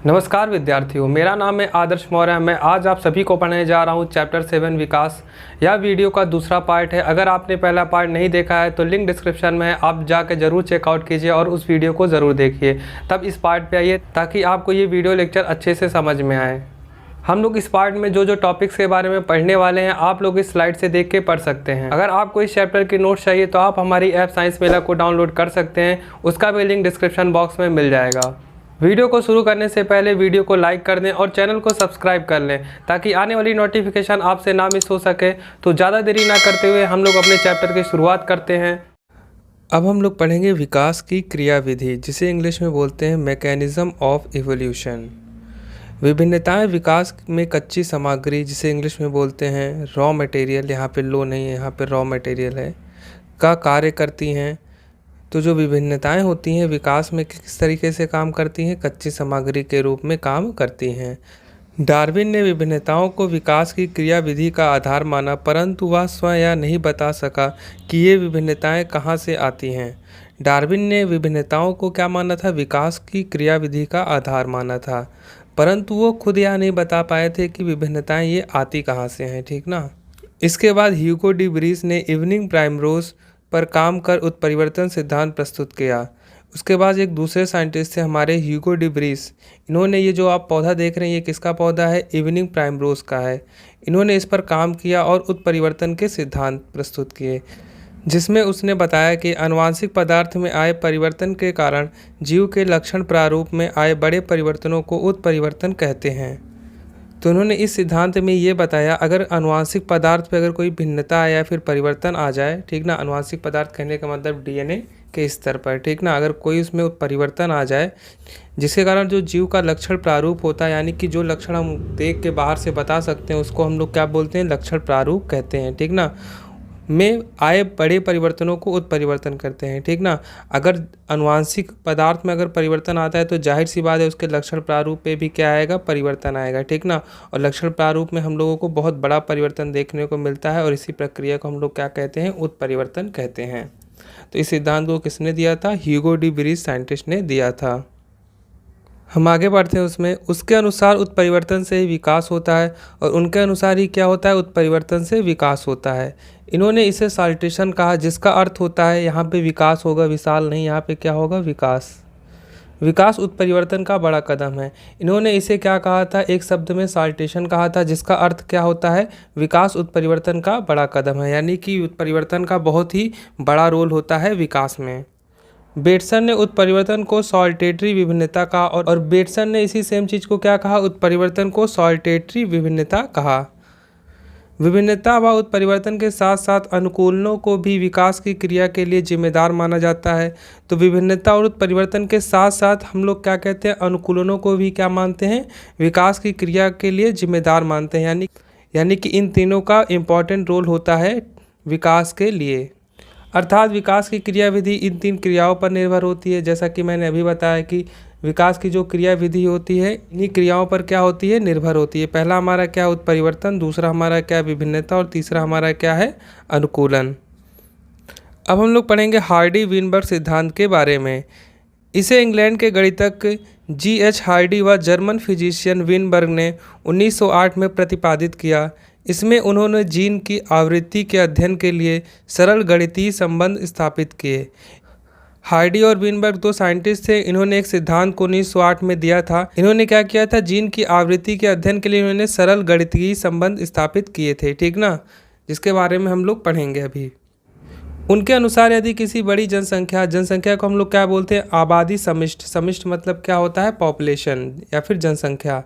नमस्कार विद्यार्थियों, मेरा नाम है आदर्श मौर्य। मैं आज आप सभी को पढ़ाने जा रहा हूं चैप्टर 7 विकास। यह वीडियो का दूसरा पार्ट है। अगर आपने पहला पार्ट नहीं देखा है तो लिंक डिस्क्रिप्शन में है, आप जाकर ज़रूर चेकआउट कीजिए और उस वीडियो को ज़रूर देखिए। तब इस पार्ट पे आइए ताकि आपको ये वीडियो लेक्चर अच्छे से समझ में आए। हम लोग इस पार्ट में जो टॉपिक्स के बारे में पढ़ने वाले हैं आप लोग इस स्लाइड से देख के पढ़ सकते हैं। अगर आपको इस चैप्टर की नोट्स चाहिए तो आप हमारी ऐप साइंस मेला को डाउनलोड कर सकते हैं, उसका भी लिंक डिस्क्रिप्शन बॉक्स में मिल जाएगा। वीडियो को शुरू करने से पहले वीडियो को लाइक कर दें और चैनल को सब्सक्राइब कर लें ताकि आने वाली नोटिफिकेशन आपसे ना मिस हो सके। तो ज़्यादा देरी ना करते हुए हम लोग अपने चैप्टर की शुरुआत करते हैं। अब हम लोग पढ़ेंगे विकास की क्रियाविधि, जिसे इंग्लिश में बोलते हैं मैकेनिज्म ऑफ इवोल्यूशन। विभिन्नताएं विकास में कच्ची सामग्री, जिसे इंग्लिश में बोलते हैं रॉ मटेरियल, यहाँ पे लो नहीं है, यहाँ पे रॉ मटेरियल है, का कार्य करती हैं। तो जो विभिन्नताएं होती हैं विकास में किस तरीके से काम करती हैं, कच्ची सामग्री के रूप में काम करती हैं। डार्विन ने विभिन्नताओं को विकास की क्रियाविधि का आधार माना, परंतु वह स्वयं यह नहीं बता सका कि ये विभिन्नताएं कहाँ से आती हैं। डार्विन ने विभिन्नताओं को क्या माना था, विकास की क्रियाविधि का आधार माना था, परंतु वो खुद यह नहीं बता पाए थे कि विभिन्नताएं ये आती कहाँ से हैं। ठीक ना। इसके बाद ह्यूगो डी व्रीज ने इवनिंग प्राइमरोज पर काम कर उत्परिवर्तन सिद्धांत प्रस्तुत किया। उसके बाद एक दूसरे साइंटिस्ट थे हमारे ह्यूगो डी व्रीज। इन्होंने ये जो आप पौधा देख रहे हैं ये किसका पौधा है, इवनिंग प्राइमरोज का है। इन्होंने इस पर काम किया और उत्परिवर्तन के सिद्धांत प्रस्तुत किए, जिसमें उसने बताया कि आनुवांशिक पदार्थ में आए परिवर्तन के कारण जीव के लक्षण प्रारूप में आए बड़े परिवर्तनों को उत्परिवर्तन कहते हैं। तो उन्होंने इस सिद्धांत में ये बताया, अगर आनुवांशिक पदार्थ पे अगर कोई भिन्नता या फिर परिवर्तन आ जाए, ठीक ना, आनुवांशिक पदार्थ कहने का मतलब डीएनए के स्तर पर, ठीक ना, अगर कोई उसमें परिवर्तन आ जाए जिसके कारण जो जीव का लक्षण प्रारूप होता है, यानी कि जो लक्षण हम देख के बाहर से बता सकते हैं उसको हम लोग क्या बोलते हैं, लक्षण प्रारूप कहते हैं। ठीक ना, में आए बड़े परिवर्तनों को उत्परिवर्तन करते हैं। ठीक ना, अगर आनुवांशिक पदार्थ में अगर परिवर्तन आता है तो जाहिर सी बात है उसके लक्षण प्रारूप पे भी क्या आएगा, परिवर्तन आएगा। ठीक ना, और लक्षण प्रारूप में हम लोगों को बहुत बड़ा परिवर्तन देखने को मिलता है और इसी प्रक्रिया को हम लोग क्या कहते हैं, उत्परिवर्तन कहते हैं। तो इस सिद्धांत को किसने दिया था, ह्यूगो डी व्रीज साइंटिस्ट ने दिया था। हम आगे बढ़ते हैं उसमें। उसके अनुसार उत्परिवर्तन से ही विकास होता है और उनके अनुसार ही क्या होता है, उत्परिवर्तन से विकास होता है। इन्होंने इसे साल्टेशन कहा, जिसका अर्थ होता है यहाँ पे विकास होगा, विशाल नहीं, यहाँ पे क्या होगा, विकास। विकास उत्परिवर्तन का बड़ा कदम है। इन्होंने इसे क्या कहा था, एक शब्द में साल्टेशन कहा था, जिसका अर्थ क्या होता है, विकास उत्परिवर्तन का बड़ा कदम है, यानी कि उत्परिवर्तन का बहुत ही बड़ा रोल होता है विकास में। बेटसन ने उत्परिवर्तन को सॉल्टेटरी विभिन्नता कहा और बेटसन ने इसी सेम चीज़ को क्या कहा, उत्परिवर्तन को सॉल्टेटरी विभिन्नता कहा। विभिन्नता व उत्परिवर्तन के साथ साथ अनुकूलनों को भी विकास की क्रिया के लिए जिम्मेदार माना जाता है। तो विभिन्नता और उत्परिवर्तन के साथ साथ हम लोग क्या कहते हैं, अनुकूलनों को भी क्या मानते हैं, विकास की क्रिया के लिए जिम्मेदार मानते हैं। यानी कि इन तीनों का इम्पॉर्टेंट रोल होता है विकास के लिए। अर्थात विकास की क्रियाविधि इन तीन क्रियाओं पर निर्भर होती है। जैसा कि मैंने अभी बताया कि विकास की जो क्रियाविधि होती है इन्हीं क्रियाओं पर क्या होती है, निर्भर होती है। पहला हमारा क्या, उत्परिवर्तन, दूसरा हमारा क्या, विभिन्नता, और तीसरा हमारा क्या है, अनुकूलन। अब हम लोग पढ़ेंगे हार्डी विनबर्ग सिद्धांत के बारे में। इसे इंग्लैंड के गणितज्ञ G.H. हार्डी व जर्मन फिजिशियन विनबर्ग ने 1908 में प्रतिपादित किया। इसमें उन्होंने जीन की आवृत्ति के अध्ययन के लिए सरल गणितीय संबंध स्थापित किए। हार्डी और विनबर्ग दो साइंटिस्ट थे। इन्होंने एक सिद्धांत को 1908 में दिया था। इन्होंने क्या किया था, जीन की आवृत्ति के अध्ययन के लिए इन्होंने सरल गणितीय संबंध स्थापित किए थे। ठीक ना, जिसके बारे में हम लोग पढ़ेंगे अभी। उनके अनुसार यदि किसी बड़ी जनसंख्या को हम लोग क्या बोलते हैं, आबादी समिष्ट मतलब क्या होता है, पॉपुलेशन या फिर जनसंख्या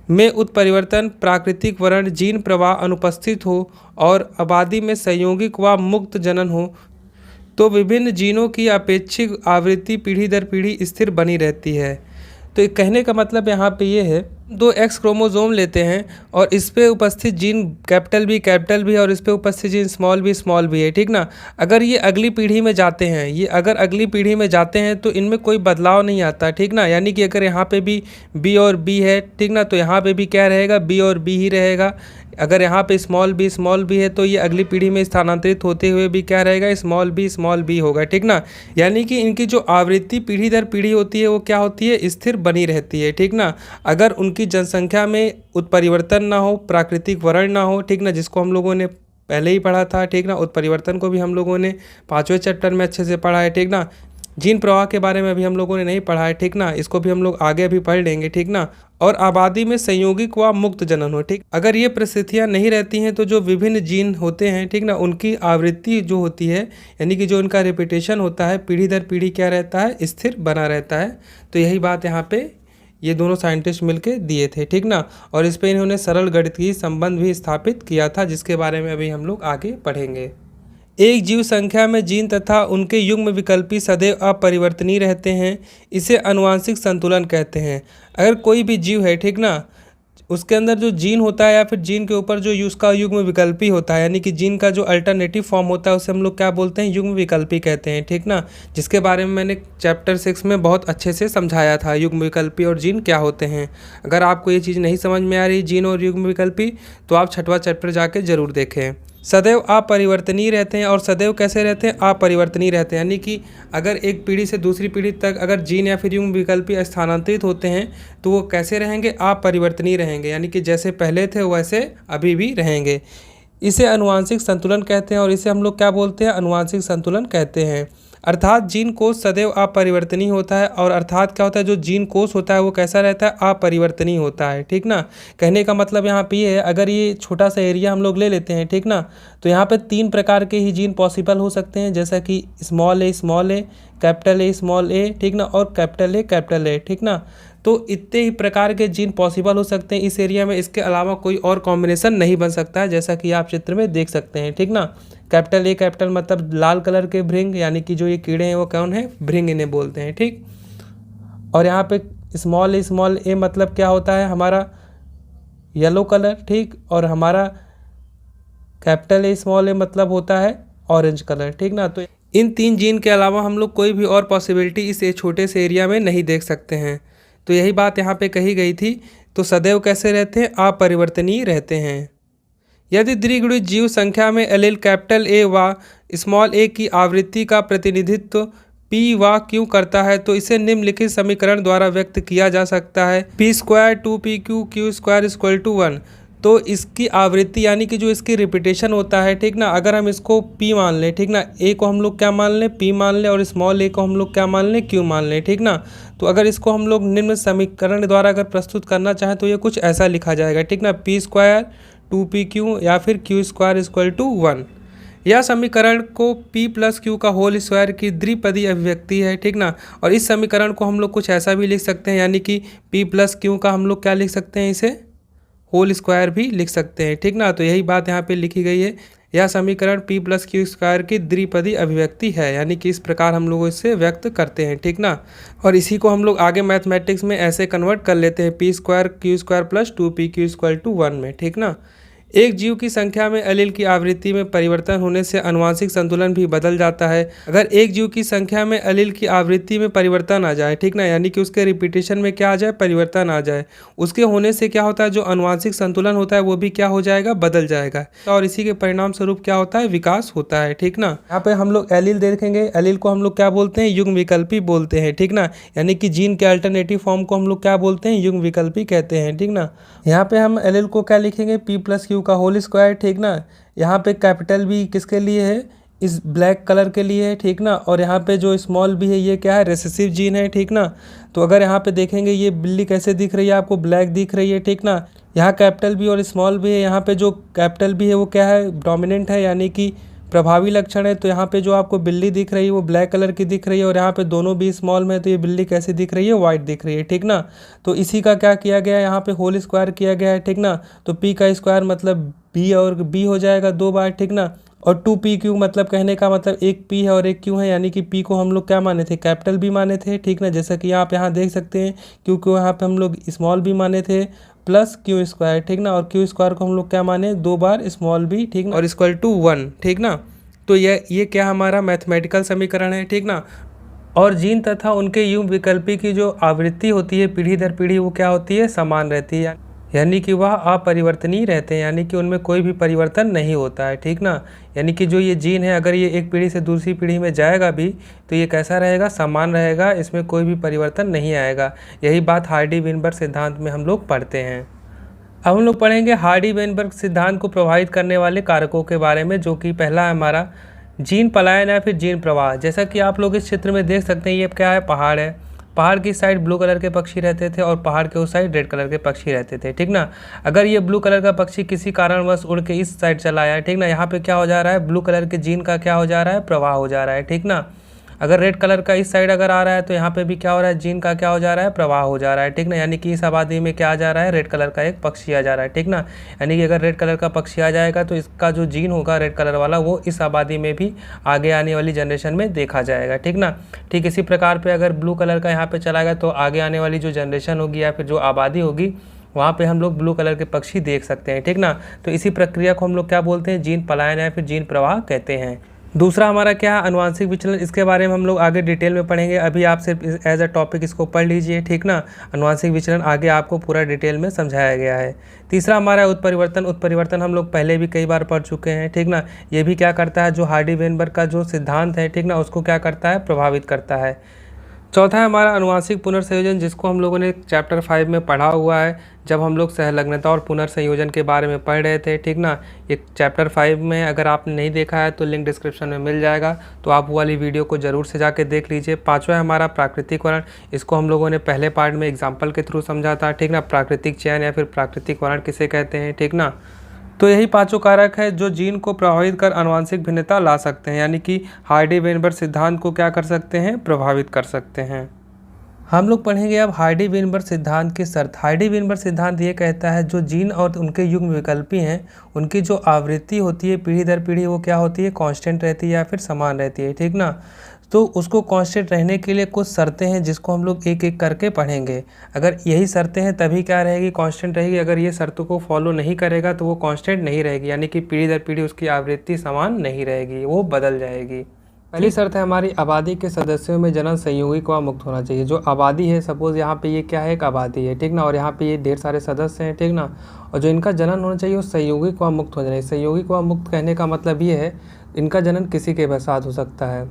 में उत्परिवर्तन, प्राकृतिक वर्ण, जीन प्रवाह अनुपस्थित हो और आबादी में संयोगिक व मुक्त जनन हो तो विभिन्न जीनों की अपेक्षित आवृत्ति पीढ़ी दर पीढ़ी स्थिर बनी रहती है। तो कहने का मतलब यहाँ पे ये है, दो एक्स क्रोमोसोम लेते हैं और इस पे उपस्थित जीन कैपिटल भी और इस पे उपस्थित जीन स्मॉल भी है। ठीक ना, अगर ये अगली पीढ़ी में जाते हैं तो इनमें कोई बदलाव नहीं आता। ठीक ना, यानी कि अगर यहाँ पे भी बी और बी है, ठीक ना, तो यहाँ पे भी क्या रहेगा, बी और बी ही रहेगा। अगर यहाँ पे स्मॉल बी है तो ये अगली पीढ़ी में स्थानांतरित होते हुए भी क्या रहेगा, स्मॉल बी होगा, ठीक ना। यानी कि इनकी जो आवृत्ति पीढ़ी दर पीढ़ी होती है वो क्या होती है, स्थिर बनी रहती है, ठीक ना। अगर उनकी जनसंख्या में उत्परिवर्तन ना हो, प्राकृतिक वर्ण ना हो, ठीक ना, जिसको हम लोगों ने पहले ही पढ़ा था, ठीक ना। उत्परिवर्तन को भी हम लोगों ने 5वें चैप्टर में अच्छे से पढ़ा है, ठीक ना। जीन प्रवाह के बारे में अभी हम लोगों ने नहीं पढ़ा है, ठीक ना, इसको भी हम लोग आगे अभी पढ़ लेंगे, ठीक ना। और आबादी में संयोगिक व मुक्त जनन हो, ठीक। अगर ये परिस्थितियां नहीं रहती हैं तो जो विभिन्न जीन होते हैं, ठीक ना, उनकी आवृत्ति जो होती है यानी कि जो उनका रिपीटेशन होता है पीढ़ी दर पीढ़ी क्या रहता है, स्थिर बना रहता है। तो यही बात यहाँ पे ये दोनों साइंटिस्ट मिलके दिए थे, ठीक ना। और इस पे इन्होंने सरल गणितीय संबंध भी स्थापित किया था, जिसके बारे में अभी हम लोग आगे पढ़ेंगे। एक जीव संख्या में जीन तथा उनके युग्म विकल्पी सदैव अपरिवर्तनीय रहते हैं, इसे आनुवंशिक संतुलन कहते हैं। अगर कोई भी जीव है, ठीक ना, उसके अंदर जो जीन होता है या फिर जीन के ऊपर जो उसका युग्म विकल्पी होता है यानी कि जीन का जो अल्टरनेटिव फॉर्म होता है उसे हम लोग क्या बोलते हैं, युग्म विकल्पी कहते हैं, ठीक ना। जिसके बारे में मैंने चैप्टर 6 में बहुत अच्छे से समझाया था, युग्म विकल्पी और जीन क्या होते हैं। अगर आपको ये चीज़ नहीं समझ में आ रही जीन और युग्म विकल्पी तो आप 6वां चैप्टर जाके ज़रूर देखें। सदैव अपरिवर्तनीय रहते हैं, और सदैव कैसे रहते हैं, अपरिवर्तनीय रहते हैं। यानी कि अगर एक पीढ़ी से दूसरी पीढ़ी तक अगर जीन या फिर युग्म विकल्पी स्थानांतरित होते हैं तो वो कैसे रहेंगे, अपरिवर्तनीय रहेंगे, यानी कि जैसे पहले थे वैसे अभी भी रहेंगे। इसे आनुवंशिक संतुलन कहते हैं, और इसे हम लोग क्या बोलते हैं, आनुवंशिक संतुलन कहते हैं। अर्थात जीन कोष सदैव अपरिवर्तनीय होता है, और अर्थात क्या होता है, जो जीन कोष होता है वो कैसा रहता है, अपरिवर्तनीय होता है, ठीक ना। कहने का मतलब यहाँ पे ये है, अगर ये छोटा सा एरिया हम लोग ले लेते हैं, ठीक ना, तो यहाँ पे 3 प्रकार के ही जीन पॉसिबल हो सकते हैं, जैसा कि small A, capital A small A, ठीक ना, और कैपिटल ए, ठीक ना। तो इतने ही प्रकार के जीन पॉसिबल हो सकते हैं इस एरिया में, इसके अलावा कोई और कॉम्बिनेशन नहीं बन सकता है, जैसा कि आप चित्र में देख सकते हैं, ठीक ना। कैपिटल मतलब लाल कलर के भृंग, यानी कि जो ये कीड़े हैं वो कौन है, भृंग इन्हें बोलते हैं, ठीक। और यहाँ पे स्मॉल ए मतलब क्या होता है, हमारा येलो कलर, ठीक। और हमारा कैपिटल ए स्मॉल ए मतलब होता है ऑरेंज कलर, ठीक ना। तो इन 3 जीन के अलावा हम लोग कोई भी और पॉसिबिलिटी इस छोटे से एरिया में नहीं देख सकते हैं। तो यही बात यहाँ पे कही गई थी। तो सदैव कैसे रहते हैं, अपरिवर्तनीय रहते हैं। यदि द्विगुणित जीव संख्या में एलील कैपिटल ए व स्मॉल ए की आवृत्ति का प्रतिनिधित्व पी व क्यू करता है तो इसे निम्नलिखित समीकरण द्वारा व्यक्त किया जा सकता है, p² 2pq q² = 1। तो इसकी आवृत्ति यानी कि जो इसकी रिपीटेशन होता है, ठीक ना, अगर हम इसको p मान लें, ठीक ना, a को हम लोग क्या मान लें, p मान लें, और स्मॉल a को हम लोग क्या मान लें, q मान लें, ठीक ना। तो अगर इसको हम लोग निम्न समीकरण द्वारा अगर प्रस्तुत करना चाहें तो ये कुछ ऐसा लिखा जाएगा, ठीक ना, p² 2pq या फिर q² = 1। यह समीकरण को p + q का होल स्क्वायर की द्विपदी अभिव्यक्ति है, ठीक ना। और इस समीकरण को हम लोग कुछ ऐसा भी लिख सकते हैं, यानी कि p + q का हम लोग क्या लिख सकते हैं, इसे होल स्क्वायर भी लिख सकते हैं, ठीक ना। तो यही बात यहाँ पे लिखी गई है, यह समीकरण p + q² की द्विपदी अभिव्यक्ति है, यानी कि इस प्रकार हम लोग इससे व्यक्त करते हैं, ठीक ना। और इसी को हम लोग आगे मैथमेटिक्स में ऐसे कन्वर्ट कर लेते हैं, p² q² + 2pq = 1 में, ठीक ना। एक जीव की संख्या में एलील की आवृत्ति में परिवर्तन होने से आनुवंशिक संतुलन भी बदल जाता है। अगर एक जीव की संख्या में एलील की आवृत्ति में परिवर्तन आ जाए, ठीक ना, यानी कि उसके रिपीटेशन में क्या आ जाए, परिवर्तन आ जाए, उसके होने से क्या होता है, जो आनुवंशिक संतुलन होता है वो भी क्या हो जाएगा, बदल जाएगा, और इसी के परिणाम स्वरूप क्या होता है, विकास होता है, ठीक ना। यहाँ पे हम लोग एलील देखेंगे, एलील को हम लोग क्या बोलते हैं, युग्म विकल्पी बोलते हैं, ठीक ना। यानी कि जीन के अल्टरनेटिव फॉर्म को हम लोग क्या बोलते हैं, युग्म विकल्पी कहते हैं, ठीक ना। यहाँ पे हम एलील को क्या लिखेंगे, p + q का होल स्क्वायर, ठीक ना। यहाँ पे कैपिटल बी किसके लिए है, इस ब्लैक कलर के लिए है, ठीक ना। और यहाँ पे जो स्मॉल बी है ये क्या है, रिसेसिव जीन है, ठीक ना। तो अगर यहाँ पे देखेंगे ये बिल्ली कैसे दिख रही है आपको, ब्लैक दिख रही है, ठीक ना। यहाँ कैपिटल बी और स्मॉल बी है, यहाँ पे जो कैपिटल बी है वो क्या है, डोमिनेंट है, यानी कि प्रभावी लक्षण है। तो यहाँ पे जो आपको बिल्ली दिख रही है वो ब्लैक कलर की दिख रही है, और यहाँ पे दोनों भी स्मॉल में, तो ये बिल्ली कैसे दिख रही है, वाइट दिख रही है, ठीक ना। तो इसी का क्या किया गया है, यहाँ पे होल स्क्वायर किया गया है, ठीक ना। तो p का स्क्वायर मतलब b और b हो जाएगा 2 बार, ठीक ना। और 2pq मतलब कहने का मतलब एक p है और एक q है, यानी कि p को हम लोग क्या माने थे, कैपिटल b माने थे, ठीक ना। जैसा कि आप यहाँ देख सकते हैं, क्योंकि यहाँ पे हम लोग स्मॉल b माने थे प्लस q², ठीक ना। और q² को हम लोग क्या माने, 2 बार स्मॉल b, ठीक ना, और =1, ठीक ना। तो ये क्या हमारा मैथमेटिकल समीकरण है, ठीक ना। और जीन तथा उनके युग्म विकल्पी की जो आवृत्ति होती है पीढ़ी दर पीढ़ी वो क्या होती है, समान रहती है। यानी कि वह अपरिवर्तनीय रहते हैं, यानी कि उनमें कोई भी परिवर्तन नहीं होता है, ठीक ना। यानी कि जो ये जीन है अगर ये एक पीढ़ी से दूसरी पीढ़ी में जाएगा भी तो ये कैसा रहेगा, समान रहेगा, इसमें कोई भी परिवर्तन नहीं आएगा। यही बात हार्डी वेनबर्ग सिद्धांत में हम लोग पढ़ते हैं। अब हम लोग पढ़ेंगे हार्डी वेनबर्ग सिद्धांत को प्रभावित करने वाले कारकों के बारे में, जो कि पहला है हमारा जीन पलायन या फिर जीन प्रवाह। जैसा कि आप लोग इस चित्र में देख सकते हैं, ये क्या है, पहाड़ है। पहाड़ की साइड ब्लू कलर के पक्षी रहते थे और पहाड़ के उस साइड रेड कलर के पक्षी रहते थे, ठीक ना। अगर ये ब्लू कलर का पक्षी किसी कारणवश उड़ के इस साइड चला आया, ठीक ना, यहाँ पे क्या हो जा रहा है, ब्लू कलर के जीन का क्या हो जा रहा है, प्रवाह हो जा रहा है, ठीक ना। अगर रेड कलर का इस साइड अगर आ रहा है तो यहाँ पे भी क्या हो रहा है, जीन का क्या हो जा रहा है, प्रवाह हो जा रहा है, ठीक ना। यानी कि इस आबादी में क्या आ जा रहा है, रेड कलर का एक पक्षी आ जा रहा है, ठीक ना। यानी कि अगर रेड कलर का पक्षी आ जाएगा तो इसका जो जीन होगा रेड कलर वाला वो इस आबादी में भी आगे आने वाली जनरेशन में देखा जाएगा, ठीक ना। ठीक इसी प्रकार पर अगर ब्लू कलर का यहाँ पर चला गया तो आगे आने वाली जो जनरेशन होगी या फिर जो आबादी होगी वहाँ पे हम लोग ब्लू कलर के पक्षी देख सकते हैं, ठीक ना। तो इसी प्रक्रिया को हम लोग क्या बोलते हैं, जीन पलायन या फिर जीन प्रवाह कहते हैं। दूसरा हमारा क्या है, अनुवांशिक विचलन। इसके बारे में हम लोग आगे डिटेल में पढ़ेंगे, अभी आप सिर्फ एज अ टॉपिक इसको पढ़ लीजिए, ठीक ना। अनुवांशिक विचलन आगे आपको पूरा डिटेल में समझाया गया है। तीसरा हमारा उत्परिवर्तन। उत्परिवर्तन हम लोग पहले भी कई बार पढ़ चुके हैं, ठीक ना। ये भी क्या करता है, जो हार्डी वेनबर्ग का जो सिद्धांत है, ठीक ना, उसको क्या करता है, प्रभावित करता है। चौथा है हमारा अनुवांशिक पुनर्संयोजन, जिसको हम लोगों ने चैप्टर 5 में पढ़ा हुआ है, जब हम लोग सहलग्नता और पुनर्संयोजन के बारे में पढ़ रहे थे, ठीक ना। ये चैप्टर 5 में अगर आपने नहीं देखा है तो लिंक डिस्क्रिप्शन में मिल जाएगा, तो आप वो वाली वीडियो को ज़रूर से जाके देख लीजिए। पांचवा है हमारा प्राकृतिक वर्ण। इसको हम लोगों ने पहले पार्ट में एग्जाम्पल के थ्रू समझा था, ठीक ना। प्राकृतिक चयन या फिर प्राकृतिक वर्ण किसे कहते हैं, ठीक ना। तो यही पांचों कारक है जो जीन को प्रभावित कर आनुवंशिक भिन्नता ला सकते हैं, यानी कि हार्डी वेनबर्ग सिद्धांत को क्या कर सकते हैं, प्रभावित कर सकते हैं। हम लोग पढ़ेंगे अब हार्डी वेनबर्ग सिद्धांत की शर्त। हार्डी वेनबर्ग सिद्धांत ये कहता है जो जीन और उनके युग्म विकल्पी हैं उनकी जो आवृत्ति होती है पीढ़ी दर पीढ़ी वो क्या होती है, कांस्टेंट रहती है या फिर समान रहती है, ठीक ना। तो उसको कांस्टेंट रहने के लिए कुछ शर्तें हैं जिसको हम लोग एक एक करके पढ़ेंगे। अगर यही शर्तें हैं तभी क्या रहेगी, कांस्टेंट रहेगी। अगर ये शर्तों को फॉलो नहीं करेगा तो वो कांस्टेंट नहीं रहेगी, यानी कि पीढ़ी दर पीढ़ी उसकी आवृत्ति समान नहीं रहेगी, वो बदल जाएगी। पहली शर्त है हमारी, आबादी के सदस्यों में जनन संयोगिक व मुक्त होना चाहिए। जो आबादी है, सपोज यहाँ पे ये क्या है, एक आबादी है, ठीक ना, और यहाँ पे ये ढेर सारे सदस्य हैं, ठीक ना, और जो इनका जनन होना चाहिए वो संयोगिक व मुक्त होना चाहिए। संयोगिक व मुक्त कहने का मतलब ये है इनका जनन किसी के भी साथ हो सकता है।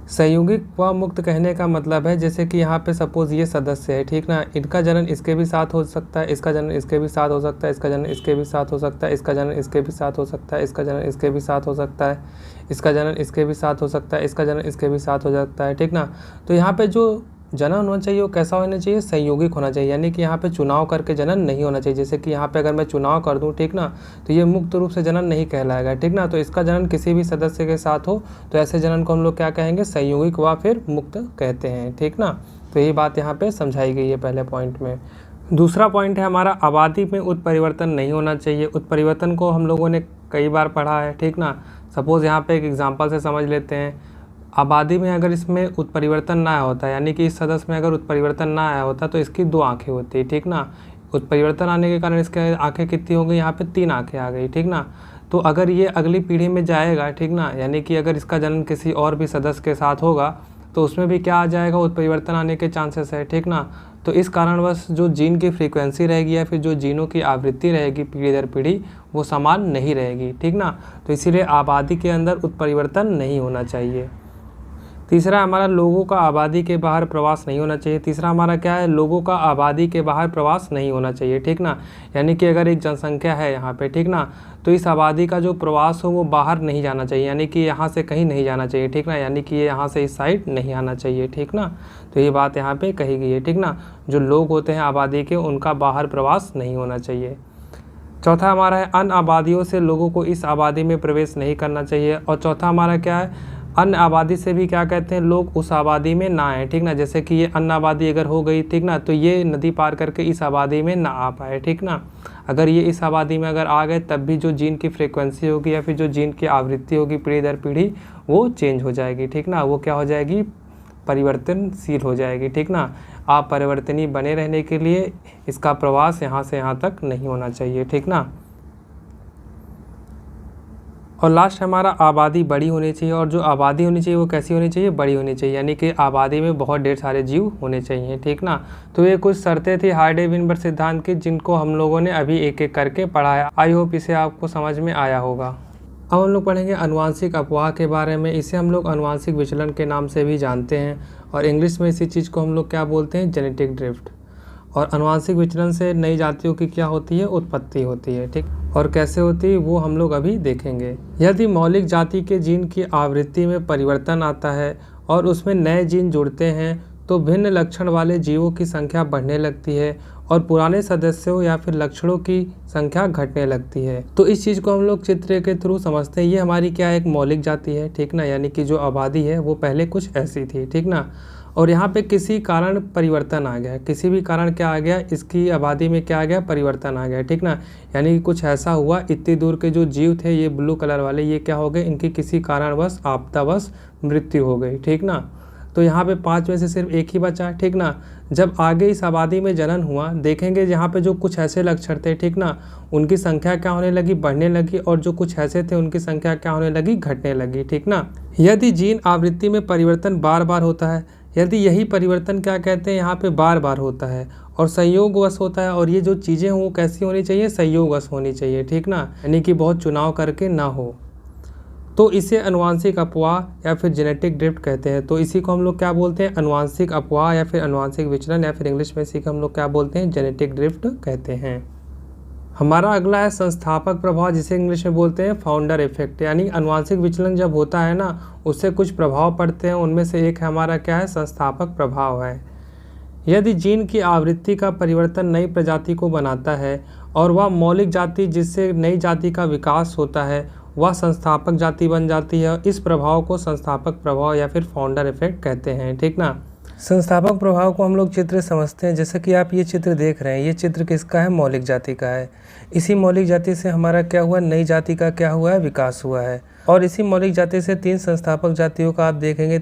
संयोगिक व मुक्त कहने का मतलब है जैसे कि यहाँ पे सपोज ये सदस्य है, ठीक ना, इनका जनन इसके भी साथ हो सकता है, इसका जनन इसके भी साथ हो सकता है, इसका जनन इसके भी साथ हो सकता है, इसका जनन इसके भी साथ हो सकता है, इसका जनन इसके भी साथ हो सकता है, इसका जनन इसके भी साथ हो सकता है, इसका जनन इसके भी साथ हो सकता है, ठीक ना। तो यहाँ पे जो जनन होना चाहिए वो कैसा होना चाहिए, संयोगिक होना चाहिए, यानी कि यहाँ पे चुनाव करके जनन नहीं होना चाहिए। जैसे कि यहाँ पे अगर मैं चुनाव कर दूँ, ठीक ना, तो ये मुक्त रूप से जनन नहीं कहलाएगा, ठीक ना। तो इसका जनन किसी भी सदस्य के साथ हो तो ऐसे जनन को हम लोग क्या कहेंगे, संयोगिक व फिर मुक्त कहते हैं, ठीक ना। तो ये बात यहाँ पे समझाई गई है पहले पॉइंट में। दूसरा पॉइंट है हमारा, आबादी में उत्परिवर्तन नहीं होना चाहिए। उत्परिवर्तन को हम लोगों ने कई बार पढ़ा है, ठीक ना। सपोज़ यहाँ पे एक एग्जांपल से समझ लेते हैं। आबादी में अगर इसमें उत्परिवर्तन ना आया होता, यानी कि इस सदस्य में अगर उत्परिवर्तन ना आया होता तो इसकी 2 आँखें होती, ठीक ना। उत्परिवर्तन आने के कारण इसके आँखें कितनी हो गई, यहाँ पे 3 आँखें आ गई, ठीक ना। तो अगर ये अगली पीढ़ी में जाएगा, ठीक ना, यानी कि अगर इसका जन्म किसी और भी सदस्य के साथ होगा तो उसमें भी क्या आ जाएगा, उत्परिवर्तन आने के चांसेस है, ठीक ना। तो इस कारणवश जो जीन की फ्रीक्वेंसी रहेगी या फिर जो जीनों की आवृत्ति रहेगी पीढ़ी दर पीढ़ी वो समान नहीं रहेगी, ठीक ना। तो इसीलिए आबादी के अंदर उत्परिवर्तन नहीं होना चाहिए। तीसरा हमारा, लोगों का आबादी के बाहर प्रवास नहीं होना चाहिए। तीसरा हमारा क्या है, लोगों का आबादी के बाहर प्रवास नहीं होना चाहिए, ठीक ना। यानी कि अगर एक जनसंख्या है यहाँ पे, ठीक ना, तो इस आबादी का जो प्रवास हो वो बाहर नहीं जाना चाहिए, यानी कि यहाँ से कहीं नहीं जाना चाहिए, ठीक ना। यानी कि ये यहाँ से इस साइड नहीं आना चाहिए, ठीक ना। तो ये बात यहाँ पे कही गई है, ठीक ना। जो लोग होते हैं आबादी के उनका बाहर प्रवास नहीं होना चाहिए। चौथा हमारा है, अन्य आबादियों से लोगों को इस आबादी में प्रवेश नहीं करना चाहिए। और चौथा हमारा क्या है, अन्य आबादी से भी क्या कहते हैं, लोग उस आबादी में ना आए, ठीक ना। जैसे कि ये अन्य आबादी अगर हो गई, ठीक ना, तो ये नदी पार करके इस आबादी में ना आ पाए, ठीक ना। अगर ये इस आबादी में अगर आ गए तब भी जो जीन की फ्रीक्वेंसी होगी या फिर जो जीन की आवृत्ति होगी पीढ़ी दर पीढ़ी वो चेंज हो जाएगी, ठीक ना। वो क्या हो जाएगी, परिवर्तनशील हो जाएगी, ठीक ना। अपरिवर्तनीय बने रहने के लिए इसका प्रवास यहाँ से यहाँ तक नहीं होना चाहिए, ठीक ना। और लास्ट हमारा आबादी बड़ी होनी चाहिए, और जो आबादी होनी चाहिए वो कैसी होनी चाहिए, बड़ी होनी चाहिए, यानी कि आबादी में बहुत ढेर सारे जीव होने चाहिए, ठीक ना। तो ये कुछ शर्तें थी हार्डी-वेनबर्ग सिद्धांत की, जिनको हम लोगों ने अभी एक एक करके पढ़ाया। आई होप इसे आपको समझ में आया होगा। अब हम लोग पढ़ेंगे अनुवांशिक अपवाह के बारे में। इसे हम लोग अनुवांशिक विचलन के नाम से भी जानते हैं, और इंग्लिश में इसी चीज़ को हम लोग क्या बोलते हैं, जेनेटिक ड्रिफ्ट। और अनुवांशिक विचलन से नई जातियों की क्या होती है, उत्पत्ति होती है, ठीक। और कैसे होती है वो हम लोग अभी देखेंगे। यदि मौलिक जाति के जीन की आवृत्ति में परिवर्तन आता है और उसमें नए जीन जुड़ते हैं तो भिन्न लक्षण वाले जीवों की संख्या बढ़ने लगती है और पुराने सदस्यों या फिर लक्षणों की संख्या घटने लगती है। तो इस चीज़ को हम लोग चित्र के थ्रू समझते हैं। ये हमारी क्या एक मौलिक जाति है, ठीक ना, यानी कि जो आबादी है वो पहले कुछ ऐसी थी, ठीक ना। और यहाँ पे किसी कारण परिवर्तन आ गया, किसी भी कारण क्या आ गया, इसकी आबादी में क्या आ गया, परिवर्तन आ गया, ठीक ना। यानी कि कुछ ऐसा हुआ, इतनी दूर के जो जीव थे ये ब्लू कलर वाले, ये क्या हो गए, इनकी किसी कारणवश आपदावश मृत्यु हो गई, ठीक ना। तो यहाँ पे 5 में से सिर्फ एक ही बचा, ठीक ना। जब आगे इस आबादी में जनन हुआ, देखेंगे यहाँ पे जो कुछ ऐसे लक्षण थे, ठीक ना, उनकी संख्या क्या होने लगी, बढ़ने लगी, और जो कुछ ऐसे थे उनकी संख्या क्या होने लगी, घटने लगी, ठीक ना। यदि जीन आवृत्ति में परिवर्तन बार बार होता है, यदि यही परिवर्तन क्या कहते हैं यहाँ पे बार बार होता है और संयोगवश होता है, और ये जो चीज़ें हों वो कैसी होनी चाहिए, संयोगवश होनी चाहिए, ठीक ना, यानी कि बहुत चुनाव करके ना हो, तो इसे अनुवांशिक अपवाह या फिर जेनेटिक ड्रिफ्ट कहते हैं। तो इसी को हम लोग क्या बोलते हैं, अनुवांशिक अपवाह या फिर अनुवांशिक विचलन, या फिर इंग्लिश में इसी को हम लोग क्या बोलते हैं, जेनेटिक ड्रिफ्ट कहते हैं। हमारा अगला है संस्थापक प्रभाव, जिसे इंग्लिश में बोलते हैं फाउंडर इफेक्ट। यानी अनुवांशिक विचलन जब होता है ना, उससे कुछ प्रभाव पड़ते हैं, उनमें से एक है हमारा क्या है, संस्थापक प्रभाव है। यदि जीन की आवृत्ति का परिवर्तन नई प्रजाति को बनाता है और वह मौलिक जाति जिससे नई जाति का विकास होता है वह संस्थापक जाति बन जाती है, इस प्रभाव को संस्थापक प्रभाव या फिर फाउंडर इफेक्ट कहते हैं, ठीक ना। संस्थापक प्रभाव को हम लोग चित्र समझते हैं, जैसे कि आप ये चित्र देख रहे हैं, ये चित्र किसका है, मौलिक जाति का है। इसी मौलिक जाति से हमारा क्या हुआ, नई जाति का क्या हुआ है, विकास हुआ है, और इसी मौलिक जाति से 3 संस्थापक जातियों का आप देखेंगे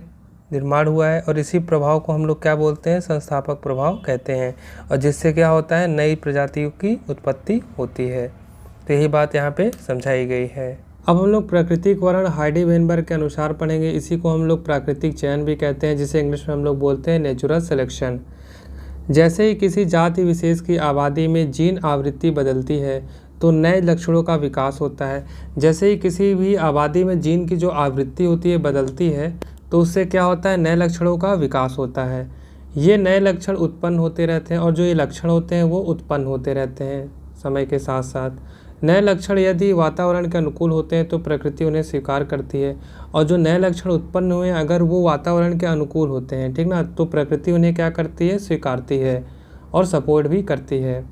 निर्माण हुआ है, और इसी प्रभाव को हम लोग क्या बोलते हैं, संस्थापक प्रभाव कहते हैं, और जिससे क्या होता है, नई प्रजातियों की उत्पत्ति होती है। तो यही बात यहाँ पे समझाई गई है। अब हम लोग प्राकृतिक वर्ण हार्डी-वेनबर्ग के अनुसार पढ़ेंगे। इसी को हम लोग प्राकृतिक चयन भी कहते हैं, जिसे इंग्लिश में हम लोग बोलते हैं नेचुरल सिलेक्शन। जैसे ही किसी जाति विशेष की आबादी में जीन आवृत्ति बदलती है तो नए लक्षणों का विकास होता है। जैसे ही किसी भी आबादी में जीन की जो आवृत्ति होती है बदलती है तो उससे क्या होता है, नए लक्षणों का विकास होता है। ये नए लक्षण उत्पन्न होते रहते हैं, और जो ये लक्षण होते हैं वो उत्पन्न होते रहते हैं समय के साथ साथ। नए लक्षण यदि वातावरण के अनुकूल होते हैं तो प्रकृति उन्हें स्वीकार करती है, और जो नए लक्षण उत्पन्न हुए अगर वो वातावरण के अनुकूल होते हैं, ठीक ना, तो प्रकृति उन्हें क्या करती है, स्वीकारती है और सपोर्ट भी करती है।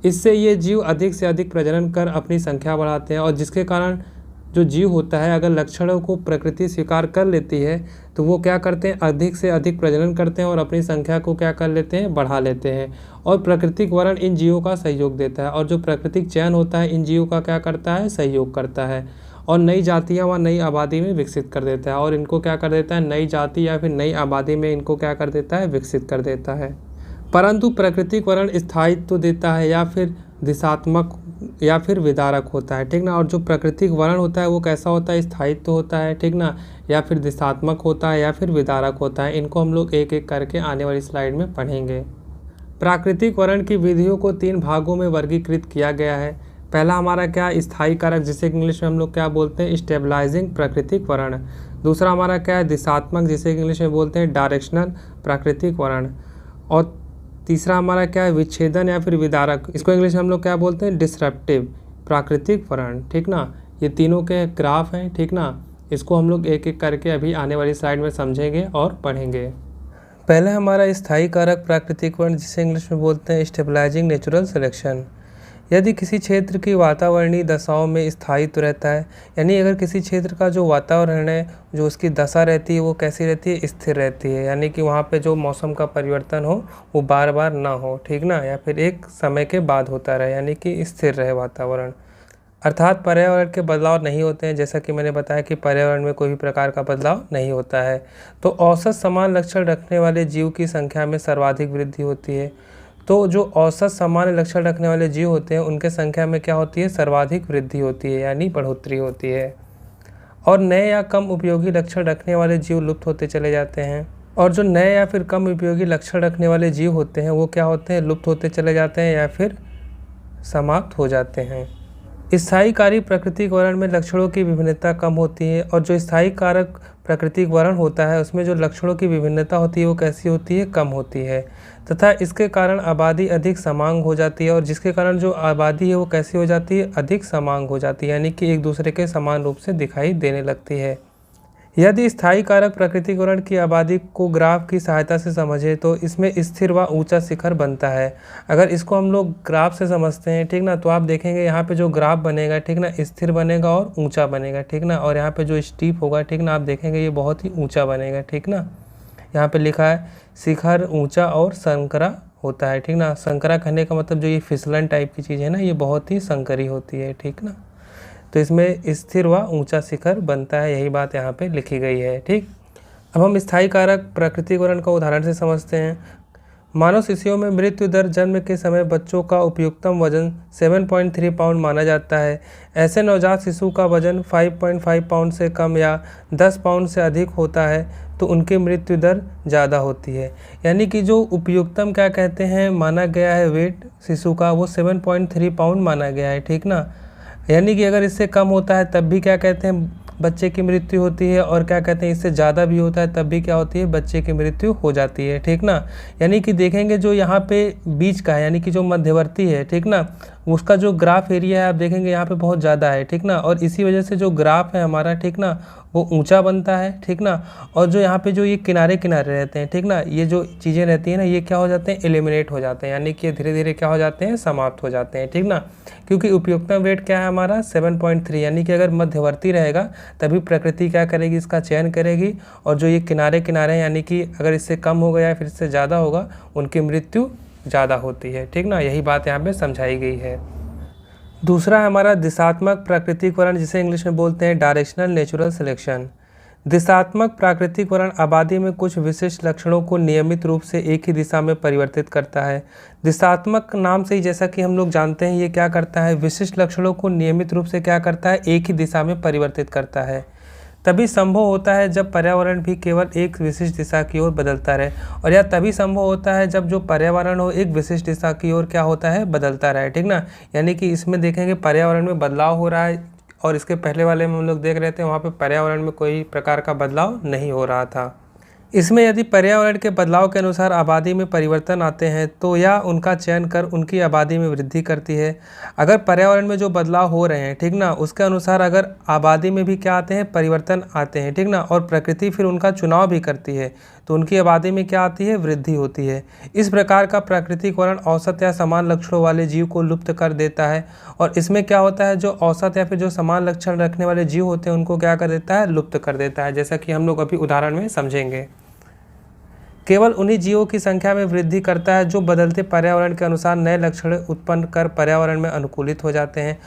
इससे ये जीव अधिक से अधिक प्रजनन कर अपनी संख्या बढ़ाते हैं, और जिसके कारण जो जीव होता है अगर लक्षणों को प्रकृति स्वीकार कर लेती है तो वो क्या करते हैं, अधिक से अधिक प्रजनन करते हैं और अपनी संख्या को क्या कर लेते हैं, बढ़ा लेते हैं। और प्राकृतिक वर्ण इन जीवों का सहयोग देता है, और जो प्राकृतिक चयन होता है इन जीवों का क्या करता है, सहयोग करता है, और नई जातियाँ व नई आबादी में विकसित कर देता है, और इनको क्या कर देता है, नई जाति या फिर नई आबादी में इनको क्या कर देता है, विकसित कर देता है। परंतु प्राकृतिक वर्ण स्थायित्व देता है या फिर दिशात्मक या फिर विदारक होता है, ठीक ना। और जो प्राकृतिक वर्ण होता है वो कैसा होता है, स्थायित्व होता है, ठीक ना, या फिर दिशात्मक होता है या फिर विदारक होता है। इनको हम लोग एक एक करके आने वाली स्लाइड में पढ़ेंगे। प्राकृतिक वर्ण की विधियों को 3 भागों में वर्गीकृत किया गया है। पहला हमारा क्या, स्थायी कारक, जिसे इंग्लिश में हम लोग क्या बोलते हैं, स्टेबलाइजिंग प्राकृतिक वर्ण। दूसरा हमारा क्या है, दिशात्मक, जिसे इंग्लिश में बोलते हैं डायरेक्शनल प्राकृतिक वर्ण। और तीसरा हमारा क्या है, विच्छेदन या फिर विदारक, इसको इंग्लिश में हम लोग क्या बोलते हैं, डिसरप्टिव प्राकृतिक वर्ण, ठीक ना। ये तीनों के ग्राफ हैं, ठीक ना। इसको हम लोग एक एक करके अभी आने वाली स्लाइड में समझेंगे और पढ़ेंगे। पहले हमारा स्थायी कारक प्राकृतिक वर्ण, जिसे इंग्लिश में बोलते हैं स्टेबलाइजिंग नेचुरल सिलेक्शन। यदि किसी क्षेत्र की वातावरणीय दशाओं में स्थायित्व रहता है, यानी अगर किसी क्षेत्र का जो वातावरण है, जो उसकी दशा रहती है वो कैसी रहती है, स्थिर रहती है, यानी कि वहाँ पे जो मौसम का परिवर्तन हो वो बार बार ना हो, ठीक ना, या फिर एक समय के बाद होता रहे, यानी कि स्थिर रहे वातावरण, अर्थात पर्यावरण के बदलाव नहीं होते हैं। जैसा कि मैंने बताया कि पर्यावरण में कोई भी प्रकार का बदलाव नहीं होता है। तो औसत समान लक्षण रखने वाले जीव की संख्या में सर्वाधिक वृद्धि होती है। तो जो औसत सामान्य लक्षण रखने वाले जीव होते हैं उनके संख्या में क्या होती है, सर्वाधिक वृद्धि होती है, यानी बढ़ोतरी होती है। और नए या कम उपयोगी लक्षण रखने वाले जीव लुप्त होते चले जाते हैं। और जो नए या फिर कम उपयोगी लक्षण रखने वाले जीव होते हैं वो क्या होते हैं, लुप्त होते चले जाते हैं या फिर समाप्त हो जाते हैं। स्थायीकारी प्राकृतिक वर्ण में लक्षणों की विभिन्नता कम होती है, और जो स्थायी कारक प्राकृतिक वर्ण होता है उसमें जो लक्षणों की विभिन्नता होती है वो कैसी होती है, कम होती है, तथा इसके कारण आबादी अधिक समांग हो जाती है। और जिसके कारण जो आबादी है वो कैसी हो जाती है, अधिक समांग हो जाती है, यानी कि एक दूसरे के समान रूप से दिखाई देने लगती है। यदि स्थायी कारक प्राकृतिक वर्ण की आबादी को ग्राफ की सहायता से समझे तो इसमें स्थिर व ऊंचा शिखर बनता है। अगर इसको हम लोग ग्राफ से समझते हैं, ठीक ना, तो आप देखेंगे यहाँ पे जो ग्राफ बनेगा, ठीक ना, स्थिर बनेगा और ऊंचा बनेगा, ठीक ना, और यहाँ पे जो स्टीप होगा, ठीक ना, आप देखेंगे ये बहुत ही ऊंचा बनेगा, ठीक ना। यहाँ पे लिखा है शिखर ऊंचा और संकरा होता है, ठीक ना। संकरा कहने का मतलब जो ये फिसलन टाइप की चीज़ है ना, ये बहुत ही संकरी होती है, ठीक ना। तो इसमें स्थिर व ऊंचा शिखर बनता है, यही बात यहाँ पे लिखी गई है, ठीक। अब हम स्थायी कारक प्राकृतिक वर्ण का उदाहरण से समझते हैं। मानव शिशुओं में मृत्यु दर जन्म के समय बच्चों का उपयुक्तम वजन 7.3 पाउंड माना जाता है। ऐसे नवजात शिशु का वजन 5.5 पाउंड से कम या 10 पाउंड से अधिक होता है तो उनकी मृत्यु दर ज़्यादा होती है। यानी कि जो उपयुक्तम क्या कहते हैं माना गया है वेट शिशु का, वो 7.3 पाउंड माना गया है, ठीक ना। यानी कि अगर इससे कम होता है तब भी क्या कहते हैं, बच्चे की मृत्यु होती है, और क्या कहते हैं इससे ज़्यादा भी होता है तब भी क्या होती है, बच्चे की मृत्यु हो जाती है, ठीक ना। यानी कि देखेंगे जो यहाँ पे बीच का है, यानी कि जो मध्यवर्ती है, ठीक ना, उसका जो ग्राफ एरिया है आप देखेंगे यहाँ पे बहुत ज़्यादा है, ठीक ना, और इसी वजह से जो ग्राफ है हमारा, ठीक ना, वो ऊंचा बनता है, ठीक ना। और जो यहाँ पे जो ये किनारे किनारे रहते हैं, ठीक ना, ये जो चीज़ें रहती हैं ना, ये क्या हो जाते हैं, एलिमिनेट हो जाते हैं, यानी कि ये धीरे धीरे क्या हो जाते हैं, समाप्त हो जाते हैं, ठीक ना। क्योंकि उपयुक्तम वेट क्या है हमारा 7.3, यानी कि अगर मध्यवर्ती रहेगा तभी प्रकृति क्या करेगी, इसका चयन करेगी, और जो ये किनारे किनारे यानी कि अगर इससे कम हो गया या फिर इससे ज़्यादा होगा उनकी मृत्यु ज़्यादा होती है, ठीक ना। यही बात यहाँ पे समझाई गई है। दूसरा है हमारा दिशात्मक प्राकृतिक वर्ण, जिसे इंग्लिश में बोलते हैं डायरेक्शनल नेचुरल सिलेक्शन। दिशात्मक प्राकृतिक वर्ण आबादी में कुछ विशिष्ट लक्षणों को नियमित रूप से एक ही दिशा में परिवर्तित करता है। दिशात्मक नाम से ही जैसा कि हम लोग जानते हैं ये क्या करता है, विशिष्ट लक्षणों को नियमित रूप से क्या करता है, एक ही दिशा में परिवर्तित करता है। तभी संभव होता है जब पर्यावरण भी केवल एक विशिष्ट दिशा की ओर बदलता रहे, और यह तभी संभव होता है जब जो पर्यावरण हो एक विशिष्ट दिशा की ओर क्या होता है, बदलता रहे, ठीक ना। यानी कि इसमें देखेंगे पर्यावरण में बदलाव हो रहा है, और इसके पहले वाले में हम लोग देख रहे थे वहाँ पे पर्यावरण में कोई प्रकार का बदलाव नहीं हो रहा था। इसमें यदि पर्यावरण के बदलाव के अनुसार आबादी में परिवर्तन आते हैं तो यह उनका चयन कर उनकी आबादी में वृद्धि करती है। अगर पर्यावरण में जो बदलाव हो रहे हैं, ठीक ना, उसके अनुसार अगर आबादी में भी क्या आते हैं, परिवर्तन आते हैं, ठीक ना, और प्रकृति फिर उनका चुनाव भी करती है तो उनकी आबादी में क्या आती है, वृद्धि होती है। इस प्रकार का प्राकृतिक वर्ण औसत या समान लक्षणों वाले जीव को लुप्त कर देता है, और इसमें क्या होता है, जो औसत या फिर जो समान लक्षण रखने वाले जीव होते हैं उनको क्या कर देता है, लुप्त कर देता है, जैसा कि हम लोग अभी उदाहरण में समझेंगे। केवल उन्हीं जीवों की संख्या में वृद्धि करता है जो बदलते पर्यावरण के अनुसार नए लक्षण उत्पन्न कर पर्यावरण में अनुकूलित हो जाते हैं,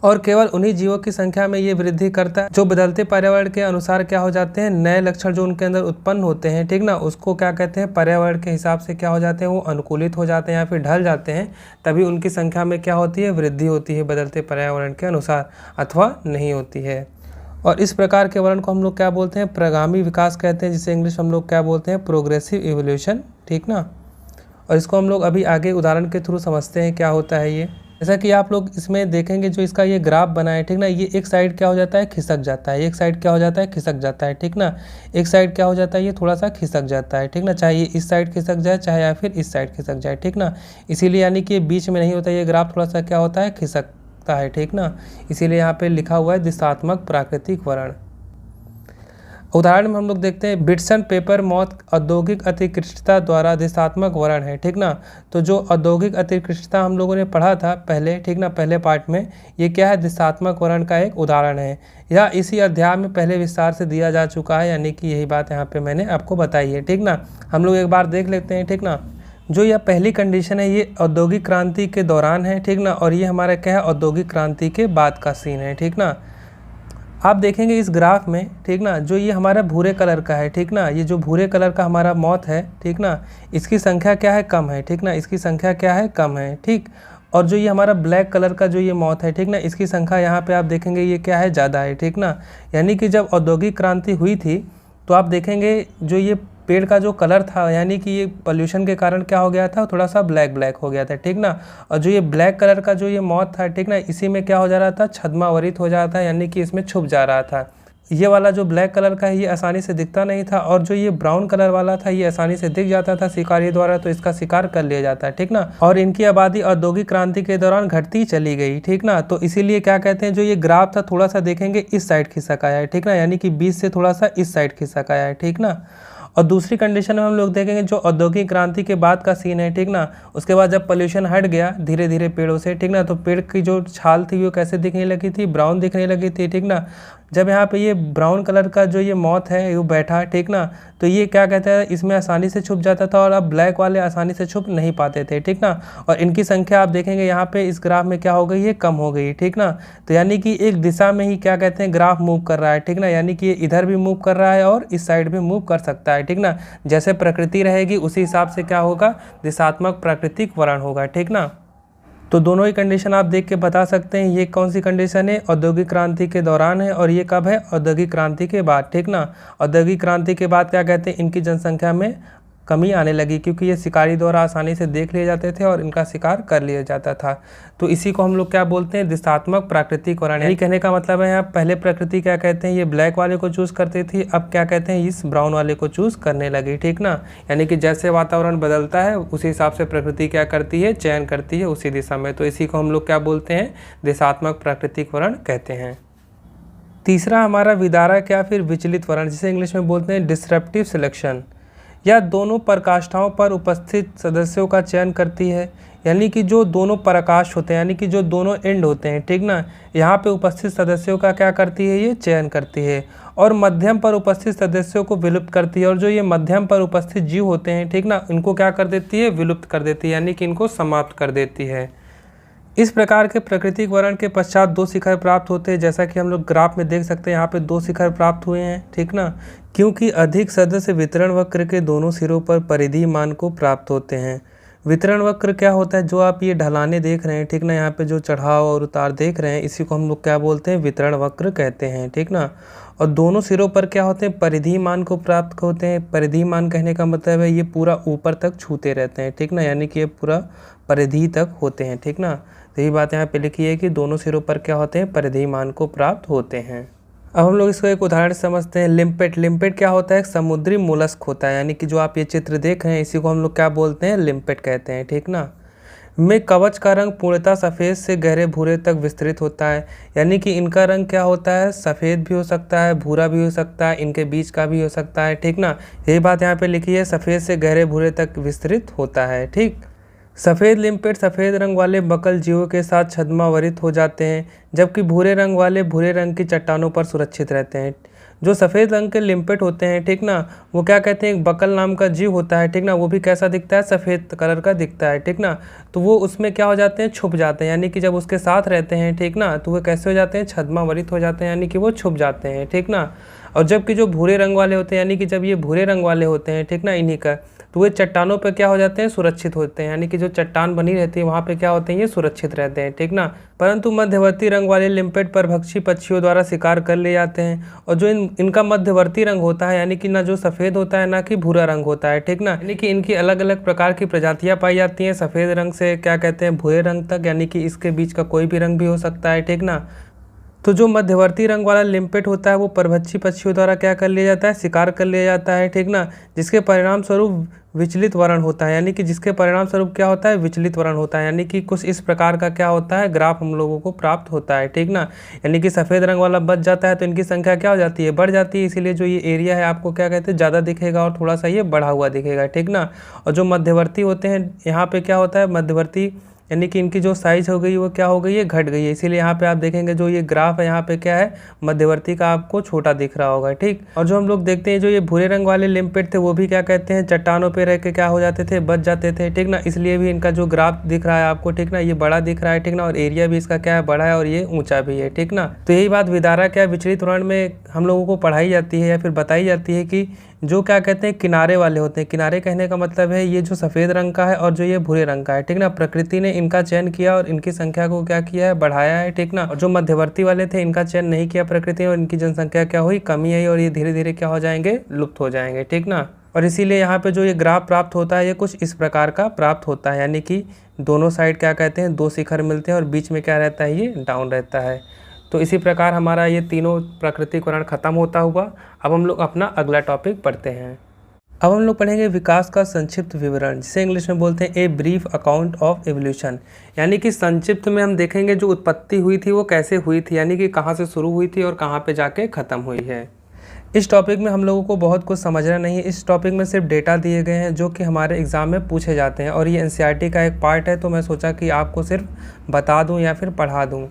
और केवल उन्हीं जीवों की संख्या में ये वृद्धि करता है जो बदलते पर्यावरण के अनुसार क्या हो जाते हैं, नए लक्षण जो उनके अंदर उत्पन्न होते हैं, ठीक ना, उसको क्या कहते हैं, पर्यावरण के हिसाब से क्या हो जाते हैं, वो अनुकूलित हो जाते हैं या फिर ढल जाते हैं, तभी उनकी संख्या में क्या होती है, वृद्धि होती है बदलते पर्यावरण के अनुसार, अथवा नहीं होती है। और इस प्रकार के वर्ण को हम लोग क्या बोलते हैं, प्रगामी विकास कहते हैं, जिसे इंग्लिश हम लोग क्या बोलते हैं, प्रोग्रेसिव इवोल्यूशन, ठीक ना। और इसको हम लोग अभी आगे उदाहरण के थ्रू समझते हैं क्या होता है ये। जैसा कि आप लोग इसमें देखेंगे जो इसका ये ग्राफ बना है, ठीक ना, ये एक साइड क्या हो जाता है, खिसक जाता है, एक साइड क्या हो जाता है, खिसक जाता है, ठीक ना, एक साइड क्या हो जाता है, ये थोड़ा सा खिसक जाता है, ठीक ना, चाहे ये इस साइड खिसक जाए चाहे या फिर इस साइड खिसक जाए, ठीक ना। इसीलिए यानी कि ये बीच में नहीं होता, ये ग्राफ थोड़ा सा क्या होता है, खिसकता है, ठीक ना। इसीलिए यहाँ पे लिखा हुआ है दिशात्मक प्राकृतिक वर्ण। उदाहरण में हम लोग देखते हैं बिटसन पेपर मॉथ औद्योगिक अतिकृष्टता द्वारा दिशात्मक वर्ण है, ठीक ना। तो जो औद्योगिक अतिकृष्टता हम लोगों ने पढ़ा था पहले, ठीक ना, पहले पार्ट में, ये क्या है, दिशात्मक वर्ण का एक उदाहरण है। यह इसी अध्याय में पहले विस्तार से दिया जा चुका है, यानी कि यही बात यहाँ पे मैंने आपको बताई है, ठीक ना। हम लोग एक बार देख लेते हैं, ठीक ना। जो यह पहली कंडीशन है ये औद्योगिक क्रांति के दौरान है, ठीक ना, और ये हमारा क्या है, औद्योगिक क्रांति के बाद का सीन है, ठीक ना। आप देखेंगे इस ग्राफ में, ठीक ना, जो ये हमारा भूरे कलर का है, ठीक ना, ये जो भूरे कलर का हमारा मौत है, ठीक ना, इसकी संख्या क्या है, कम है, ठीक ना, इसकी संख्या क्या है, कम है, ठीक। और जो ये हमारा ब्लैक कलर का जो ये मौत है, ठीक ना, इसकी संख्या यहाँ पे आप देखेंगे ये क्या है, ज़्यादा है, ठीक ना। यानी कि जब औद्योगिक क्रांति हुई थी तो आप देखेंगे जो ये पेड़ का जो कलर था, यानी कि ये पोल्यूशन के कारण क्या हो गया था, थोड़ा सा ब्लैक ब्लैक हो गया था, ठीक ना। और जो ये ब्लैक कलर का जो ये मौत था, ठीक ना, इसी में क्या हो जा रहा था, छद्मावरित हो जा रहा था, यानी कि इसमें छुप जा रहा था। ये वाला जो ब्लैक कलर का है ये आसानी से दिखता नहीं था, और जो ये ब्राउन कलर वाला था ये आसानी से दिख जाता था शिकारी द्वारा, तो इसका शिकार कर लिया जाता है, ठीक ना। और इनकी आबादी औद्योगिक क्रांति के दौरान घटती चली गई, ठीक ना। तो इसीलिए क्या कहते हैं, जो ये ग्राफ था थोड़ा सा देखेंगे इस साइड खिसक आया है, ठीक ना, यानी कि 20 से थोड़ा सा इस साइड खिसक आया है, ठीक ना। और दूसरी कंडीशन में हम लोग देखेंगे जो औद्योगिक क्रांति के बाद का सीन है, ठीक ना, उसके बाद जब पोल्यूशन हट गया धीरे धीरे पेड़ों से, ठीक ना, तो पेड़ की जो छाल थी वो कैसे दिखने लगी थी, ब्राउन दिखने लगी थी, ठीक ना। जब यहाँ पे ये ब्राउन कलर का जो ये मौत है वो बैठा, ठीक ना, तो ये क्या कहता है, इसमें आसानी से छुप जाता था, और अब ब्लैक वाले आसानी से छुप नहीं पाते थे, ठीक ना। और इनकी संख्या आप देखेंगे यहाँ पे इस ग्राफ में क्या हो गई है, कम हो गई, ठीक ना। तो यानी कि एक दिशा में ही क्या कहते हैं ग्राफ मूव कर रहा है, ठीक ना, यानी कि ये इधर भी मूव कर रहा है और इस साइड भी मूव कर सकता है, ठीक ना। जैसे प्रकृति रहेगी उसी हिसाब से क्या होगा, दिशात्मक प्राकृतिक वर्ण होगा, ठीक ना। तो दोनों ही कंडीशन आप देख के बता सकते हैं ये कौन सी कंडीशन है, औद्योगिक क्रांति के दौरान है, और ये कब है, औद्योगिक क्रांति के बाद, ठीक ना। औद्योगिक क्रांति के बाद क्या कहते हैं, इनकी जनसंख्या में कमी आने लगी, क्योंकि ये शिकारी द्वारा आसानी से देख लिए जाते थे और इनका शिकार कर लिया जाता था। तो इसी को हम लोग क्या बोलते हैं, दिशात्मक प्राकृतिक वर्ण। यही कहने का मतलब है यहाँ पहले प्रकृति क्या कहते हैं, ये ब्लैक वाले को चूज़ करती थी, अब क्या कहते हैं, इस ब्राउन वाले को चूज़ करने लगी, ठीक ना। यानी कि जैसे वातावरण बदलता है उसी हिसाब से प्रकृति क्या करती है, चयन करती है उसी दिशा में। तो इसी को हम लोग क्या बोलते हैं, दिशात्मक प्राकृतिक वर्ण कहते हैं। तीसरा हमारा विदारक या फिर विचलित वर्ण, जिसे इंग्लिश में बोलते हैं डिसरप्टिव सिलेक्शन, या दोनों पराकाष्ठाओं पर उपस्थित सदस्यों का चयन करती है। यानी कि जो दोनों पराकाष्ठ होते हैं, यानी कि जो दोनों एंड होते हैं, ठीक ना, यहाँ पे उपस्थित सदस्यों का क्या करती है, ये चयन करती है, और मध्यम पर उपस्थित सदस्यों को विलुप्त करती है। और जो ये मध्यम पर उपस्थित जीव होते हैं, ठीक ना, इनको क्या कर देती है, विलुप्त कर देती है, यानी कि इनको समाप्त कर देती है। इस प्रकार के प्राकृतिक वर्ण के पश्चात 2 शिखर प्राप्त होते हैं, जैसा कि हम लोग ग्राफ में देख सकते हैं, यहाँ पे 2 शिखर प्राप्त हुए हैं, ठीक ना, क्योंकि अधिक सदस्य वितरण वक्र के दोनों सिरों पर परिधि मान को प्राप्त होते हैं। वितरण वक्र क्या होता है, जो आप ये ढलाने देख रहे हैं, ठीक ना, यहाँ पे जो चढ़ाव और उतार देख रहे हैं, इसी को हम लोग क्या बोलते हैं, वितरण वक्र कहते हैं, ठीक ना। और दोनों सिरों पर क्या होते हैं, परिधि मान को प्राप्त होते हैं। परिधि मान कहने का मतलब है ये पूरा ऊपर तक छूते रहते हैं, ठीक ना, यानी कि ये पूरा परिधि तक होते हैं, ठीक ना। तो ये बात यहाँ पे लिखी है कि दोनों सिरों पर क्या होते हैं, परिधि मान को प्राप्त होते हैं। अब हम लोग इसको एक उदाहरण समझते हैं। लिम्पेट, लिम्पेट क्या होता है, एक समुद्री मोलस्क होता है, यानी कि जो आप ये चित्र देख रहे हैं इसी को हम लोग क्या बोलते हैं, लिम्पेट कहते हैं, ठीक ना। में कवच का रंग पूर्णतः सफ़ेद से गहरे भूरे तक विस्तृत होता है, यानी कि इनका रंग क्या होता है, सफ़ेद भी हो सकता है, भूरा भी हो सकता है, इनके बीच का भी हो सकता है, ठीक ना। यही बात यहाँ पे लिखी है, सफ़ेद से गहरे भूरे तक विस्तृत होता है, ठीक। सफ़ेद लिम्पेट सफ़ेद रंग वाले बकल जीवों के साथ छद्मावरित हो जाते हैं, जबकि भूरे रंग वाले भूरे रंग की चट्टानों पर सुरक्षित रहते हैं। जो सफ़ेद रंग के लिम्पेट होते हैं, ठीक ना, वो क्या कहते हैं, एक बकल नाम का जीव होता है, ठीक ना, वो भी कैसा दिखता है, सफ़ेद कलर का दिखता है, ठीक ना। तो वो उसमें क्या हो जाते हैं, छुप जाते हैं, यानी कि जब उसके साथ रहते हैं, ठीक ना, तो वो कैसे हो जाते हैं, छद्मावरित हो जाते हैं, यानी कि वो छुप जाते हैं, ठीक ना। और जबकि जो भूरे रंग वाले होते हैं, यानी कि जब ये भूरे रंग वाले होते हैं, ठीक ना, इन्हीं का, तो वे चट्टानों पर क्या हो जाते हैं, सुरक्षित होते हैं, यानी कि जो चट्टान बनी रहती है वहाँ पे क्या होते हैं, ये सुरक्षित रहते हैं, ठीक ना। परंतु मध्यवर्ती रंग वाले लिम्पेट परभक्षी पक्षियों द्वारा शिकार कर ले जाते हैं, और जो इनका मध्यवर्ती रंग होता है, यानी कि ना जो सफ़ेद होता है ना कि भूरा रंग होता है, ठीक ना, यानी कि इनकी अलग अलग प्रकार की प्रजातियाँ पाई जाती हैं, सफ़ेद रंग से क्या कहते हैं, भूरे रंग तक, यानी कि इसके बीच का कोई भी रंग भी हो सकता है, ठीक ना। तो जो मध्यवर्ती रंग वाला लिम्पेट होता है वो परभक्षी पक्षियों द्वारा क्या कर लिया जाता है, शिकार कर लिया जाता है, ठीक ना, जिसके परिणाम स्वरूप विचलित वर्ण होता है, यानी कि जिसके परिणाम स्वरूप क्या होता है, विचलित वर्ण होता है, यानी कि कुछ इस प्रकार का क्या होता है, ग्राफ हम लोगों को प्राप्त होता है, ठीक ना। यानी कि सफ़ेद रंग वाला बच जाता है तो इनकी संख्या क्या हो जाती है, बढ़ जाती है, इसीलिए जो ये एरिया है आपको क्या कहते हैं, ज़्यादा दिखेगा और थोड़ा सा ये बढ़ा हुआ दिखेगा, ठीक ना। और जो मध्यवर्ती होते हैं यहाँ पे क्या होता है, मध्यवर्ती यानी कि इनकी जो साइज़ हो गई वो क्या हो गई है, घट गई है, इसीलिए यहाँ पे आप देखेंगे जो ये ग्राफ है यहाँ पे क्या है, मध्यवर्ती का आपको छोटा दिख रहा होगा, ठीक। और जो हम लोग देखते हैं जो ये भूरे रंग वाले लिम्पेट थे वो भी क्या कहते हैं, चट्टानों पे रह के क्या हो जाते थे, बच जाते थे, ठीक ना, इसलिए भी इनका जो ग्राफ दिख रहा है आपको, ठीक ना, ये बड़ा दिख रहा है, ठीक ना, और एरिया भी इसका क्या है, बड़ा है और ये ऊँचा भी है, ठीक ना। तो यही बात विदारक क्या विचलित वर्ण में हम लोगों को पढ़ाई जाती है या फिर बताई जाती है कि जो क्या कहते हैं किनारे वाले होते हैं। किनारे कहने का मतलब है ये जो सफ़ेद रंग का है और जो ये भूरे रंग का है, ठीक ना। प्रकृति ने इनका चयन किया और इनकी संख्या को क्या किया है, बढ़ाया है, ठीक ना। और जो मध्यवर्ती वाले थे इनका चयन नहीं किया प्रकृति और इनकी जनसंख्या क्या हुई, कमी आई और ये धीरे धीरे क्या हो जाएंगे, लुप्त हो जाएंगे, ठीक ना। और इसीलिए यहाँ पे जो ये ग्राफ प्राप्त होता है ये कुछ इस प्रकार का प्राप्त होता है, यानी कि दोनों साइड क्या कहते हैं, दो शिखर मिलते हैं और बीच में क्या रहता है, ये डाउन रहता है। तो इसी प्रकार हमारा ये तीनों प्राकृतिकरण खत्म होता हुआ। अब हम लोग अपना अगला टॉपिक पढ़ते हैं। अब हम लोग पढ़ेंगे विकास का संक्षिप्त विवरण, जिसे इंग्लिश में बोलते हैं a brief account of evolution. यानी कि संक्षिप्त में हम देखेंगे जो उत्पत्ति हुई थी वो कैसे हुई थी, यानी कि कहाँ से शुरू हुई थी और कहाँ पे जाके ख़त्म हुई है। इस टॉपिक में हम लोगों को बहुत कुछ समझना नहीं है। इस टॉपिक में सिर्फ डेटा दिए गए हैं जो कि हमारे एग्ज़ाम में पूछे जाते हैं और ये एनसीईआरटी का एक पार्ट है, तो मैं सोचा कि आपको सिर्फ बता दूं या फिर पढ़ा दूं।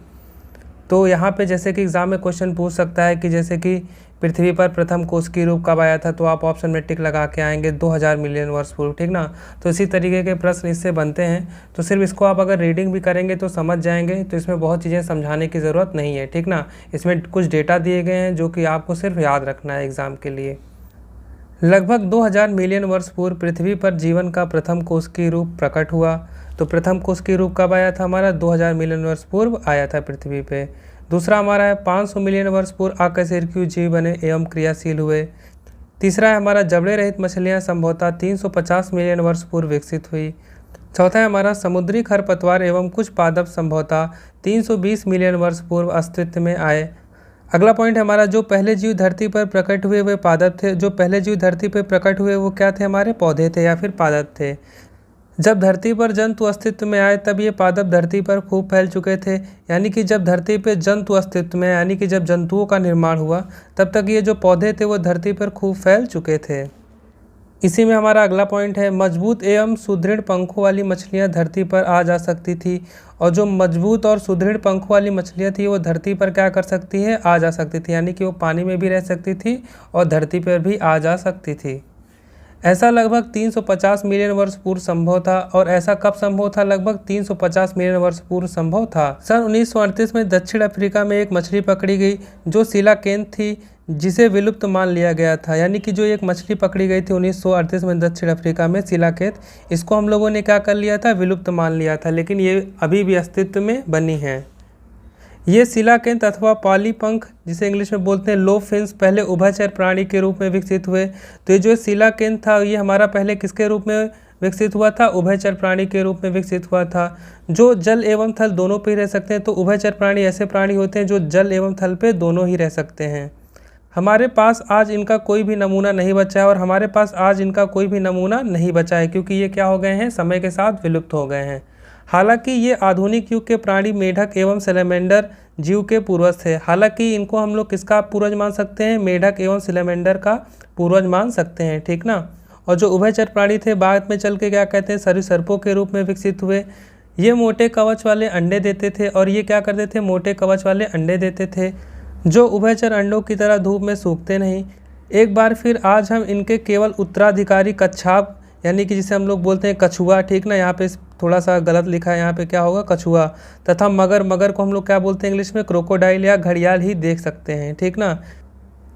तो यहाँ पे जैसे कि एग्ज़ाम में क्वेश्चन पूछ सकता है कि जैसे कि पृथ्वी पर प्रथम कोशिकीय रूप कब आया था, तो आप ऑप्शन में टिक लगा के आएंगे 2000 मिलियन वर्ष पूर्व, ठीक ना। तो इसी तरीके के प्रश्न इससे बनते हैं। तो सिर्फ इसको आप अगर रीडिंग भी करेंगे तो समझ जाएंगे, तो इसमें बहुत चीज़ें समझाने की ज़रूरत नहीं है, ठीक ना। इसमें कुछ डेटा दिए गए हैं जो कि आपको सिर्फ याद रखना है एग्ज़ाम के लिए। लगभग 2000 मिलियन वर्ष पूर्व पृथ्वी पर जीवन का प्रथम कोशिकीय रूप प्रकट हुआ। तो प्रथम कोशिकीय रूप कब आया था हमारा, 2000 मिलियन वर्ष पूर्व आया था पृथ्वी पे। दूसरा हमारा है 500 मिलियन वर्ष पूर्व आकशेरुकीय जीव बने एवं क्रियाशील हुए। तीसरा है हमारा जबड़े रहित मछलियाँ संभवतः 350 मिलियन वर्ष पूर्व विकसित हुई। चौथा है हमारा समुद्री खरपतवार एवं कुछ पादप संभवतः 320 मिलियन वर्ष पूर्व अस्तित्व में आए। अगला पॉइंट है हमारा जो पहले जीव धरती पर प्रकट हुए वे पादप थे। जो पहले जीव धरती पर प्रकट हुए वो क्या थे, हमारे पौधे थे या फिर पादप थे। जब धरती पर जंतु अस्तित्व में आए तब ये पादप धरती पर खूब फैल चुके थे, यानी कि जब धरती पर जंतु अस्तित्व में, यानी कि जब जंतुओं का निर्माण हुआ तब तक ये जो पौधे थे वो धरती पर खूब फैल चुके थे। इसी में हमारा अगला पॉइंट है मजबूत एवं सुदृढ़ पंखों वाली मछलियां धरती पर आ जा सकती थी। और जो मजबूत और सुदृढ़ पंखों वाली मछलियां थी वो धरती पर क्या कर सकती है, आ जा सकती थी, यानी कि वो पानी में भी रह सकती थी और धरती पर भी आ जा सकती थी। ऐसा लगभग 350 मिलियन वर्ष पूर्व संभव था। और ऐसा कब संभव था, लगभग 350 मिलियन वर्ष पूर्व संभव था। सन 1938 में दक्षिण अफ्रीका में एक मछली पकड़ी गई जो सीलाकेंथ थी, जिसे विलुप्त मान लिया गया था। यानी कि जो एक मछली पकड़ी गई थी 1938 में दक्षिण अफ्रीका में, सीलाकेंथ, इसको हम लोगों ने क्या कर लिया था, विलुप्त मान लिया था, लेकिन ये अभी भी अस्तित्व में बनी है। ये सीलाकेंथ अथवा पॉलीपंख, जिसे इंग्लिश में बोलते हैं लोब फिन्स, पहले उभयचर प्राणी के रूप में विकसित हुए। तो ये जो सीलाकेंथ था ये हमारा पहले किसके रूप में विकसित हुआ था, उभयचर प्राणी के रूप में विकसित हुआ था, जो जल एवं थल दोनों पे ही रह सकते हैं। तो उभयचर प्राणी ऐसे प्राणी होते हैं जो जल एवं थल पे दोनों ही रह सकते हैं। हमारे पास आज इनका कोई भी नमूना नहीं बचा है और हमारे पास आज इनका कोई भी नमूना नहीं बचा है, क्योंकि ये क्या हो गए हैं, समय के साथ विलुप्त हो गए हैं। हालांकि ये आधुनिक युग के प्राणी मेढक एवं सैलेमेंडर जीव के पूर्वज थे। हालांकि इनको हम लोग किसका पूर्वज मान सकते हैं, मेढक एवं सैलेमेंडर का पूर्वज मान सकते हैं, ठीक ना। और जो उभयचर प्राणी थे बाद में चल के क्या कहते हैं, सरीसृपों के रूप में विकसित हुए। ये मोटे कवच वाले अंडे देते थे और ये क्या करते थे, मोटे कवच वाले अंडे देते थे जो उभयचर अंडों की तरह धूप में सूखते नहीं। एक बार फिर आज हम इनके केवल उत्तराधिकारी कच्छाप, यानी कि जिसे हम लोग बोलते हैं कछुआ, ठीक ना, यहाँ पे थोड़ा सा गलत लिखा है, यहाँ पे क्या होगा, कछुआ, तथा मगर को हम लोग क्या बोलते हैं इंग्लिश में, क्रोकोडाइल या घड़ियाल ही देख सकते हैं, ठीक ना।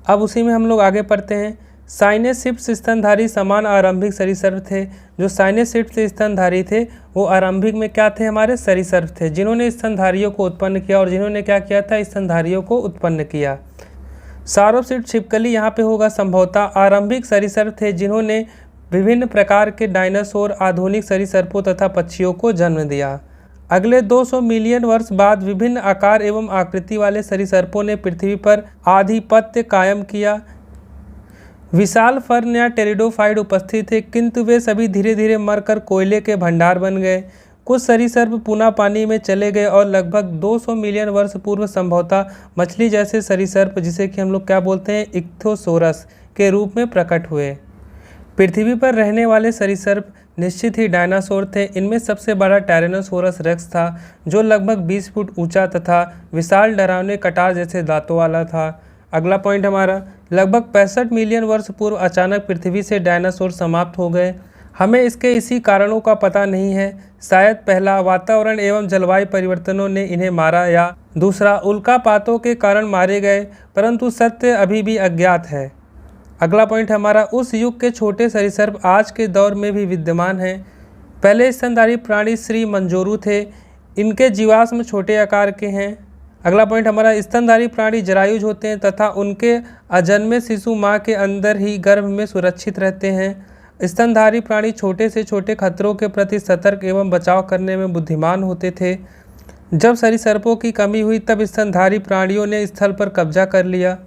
अब उसी में हम लोग आगे पढ़ते हैं। साइनेसिप्स स्तनधारी समान आरंभिक सरीसृप थे। जो साइनेसिप्स स्तनधारी थे वो आरंभिक में क्या थे, हमारे सरीसृप थे, जिन्होंने स्तनधारियों को उत्पन्न किया और जिन्होंने क्या किया था, स्तनधारियों को उत्पन्न किया। सारोपसिड छिपकली यहाँ पे होगा संभवतः आरंभिक सरीसृप थे जिन्होंने विभिन्न प्रकार के डायनासोर, आधुनिक सरीसृपों तथा पक्षियों को जन्म दिया। अगले 200 मिलियन वर्ष बाद विभिन्न आकार एवं आकृति वाले सरीसृपों ने पृथ्वी पर आधिपत्य कायम किया। विशाल फर्न या टेरिडोफाइड उपस्थित थे, किंतु वे सभी धीरे धीरे मरकर कोयले के भंडार बन गए। कुछ सरीसृप पुनः पानी में चले गए और लगभग 200 मिलियन वर्ष पूर्व संभवतः मछली जैसे सरीसृप, जिसे कि हम लोग क्या बोलते हैं, इक्थोसोरस के रूप में प्रकट हुए। पृथ्वी पर रहने वाले सरीसृप निश्चित ही डायनासोर थे। इनमें सबसे बड़ा टायरेनोसोरस रेक्स था, जो लगभग 20 फुट ऊंचा तथा विशाल डरावने कटार जैसे दांतों वाला था। अगला पॉइंट हमारा, लगभग 65 मिलियन वर्ष पूर्व अचानक पृथ्वी से डायनासोर समाप्त हो गए। हमें इसके इसी कारणों का पता नहीं है। शायद पहला, वातावरण एवं जलवायु परिवर्तनों ने इन्हें मारा, या दूसरा, उल्कापातों के कारण मारे गए, परंतु सत्य अभी भी अज्ञात है। अगला पॉइंट हमारा, उस युग के छोटे सरीसृप आज के दौर में भी विद्यमान हैं। पहले स्तनधारी प्राणी श्री मंजोरू थे, इनके जीवाश्म छोटे आकार के हैं। अगला पॉइंट हमारा, स्तनधारी प्राणी जरायुज होते हैं तथा उनके अजन्मे शिशु माँ के अंदर ही गर्भ में सुरक्षित रहते हैं। स्तनधारी प्राणी छोटे से छोटे खतरों के प्रति सतर्क एवं बचाव करने में बुद्धिमान होते थे। जब सरीसृपों की कमी हुई तब स्तनधारी प्राणियों ने स्थल पर कब्जा कर लिया।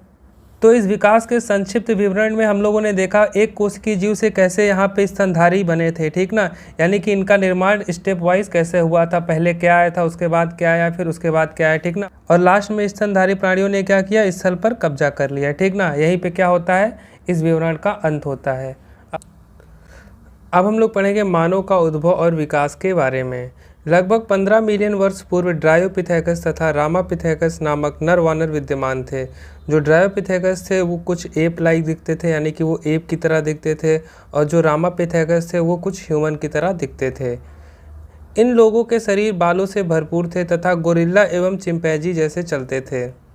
तो इस विकास के संक्षिप्त विवरण में हम लोगों ने देखा एक कोशिकीय जीव से कैसे यहाँ पे स्तनधारी बने थे, ठीक ना, यानी कि इनका निर्माण स्टेप वाइज कैसे हुआ था, पहले क्या आया था, उसके बाद क्या आया, फिर उसके बाद क्या आया, ठीक ना, और लास्ट में स्तनधारी प्राणियों ने क्या किया, स्थल पर कब्जा कर लिया, ठीक ना। यहीं पे क्या होता है, इस विवरण का अंत होता है। अब हम लोग पढ़ेंगे मानव का उद्भव और विकास के बारे में। लगभग 15 मिलियन वर्ष पूर्व ड्रायोपिथेकस तथा रामापिथेकस नामक नर वानर विद्यमान थे। जो ड्रायोपिथेकस थे वो कुछ एप लाइक दिखते थे, यानी कि वो एप की तरह दिखते थे, और जो रामापिथेकस थे वो कुछ ह्यूमन की तरह दिखते थे। इन लोगों के शरीर बालों से भरपूर थे तथा गोरिल्ला एवं चिंपैंजी जैसे चलते थे।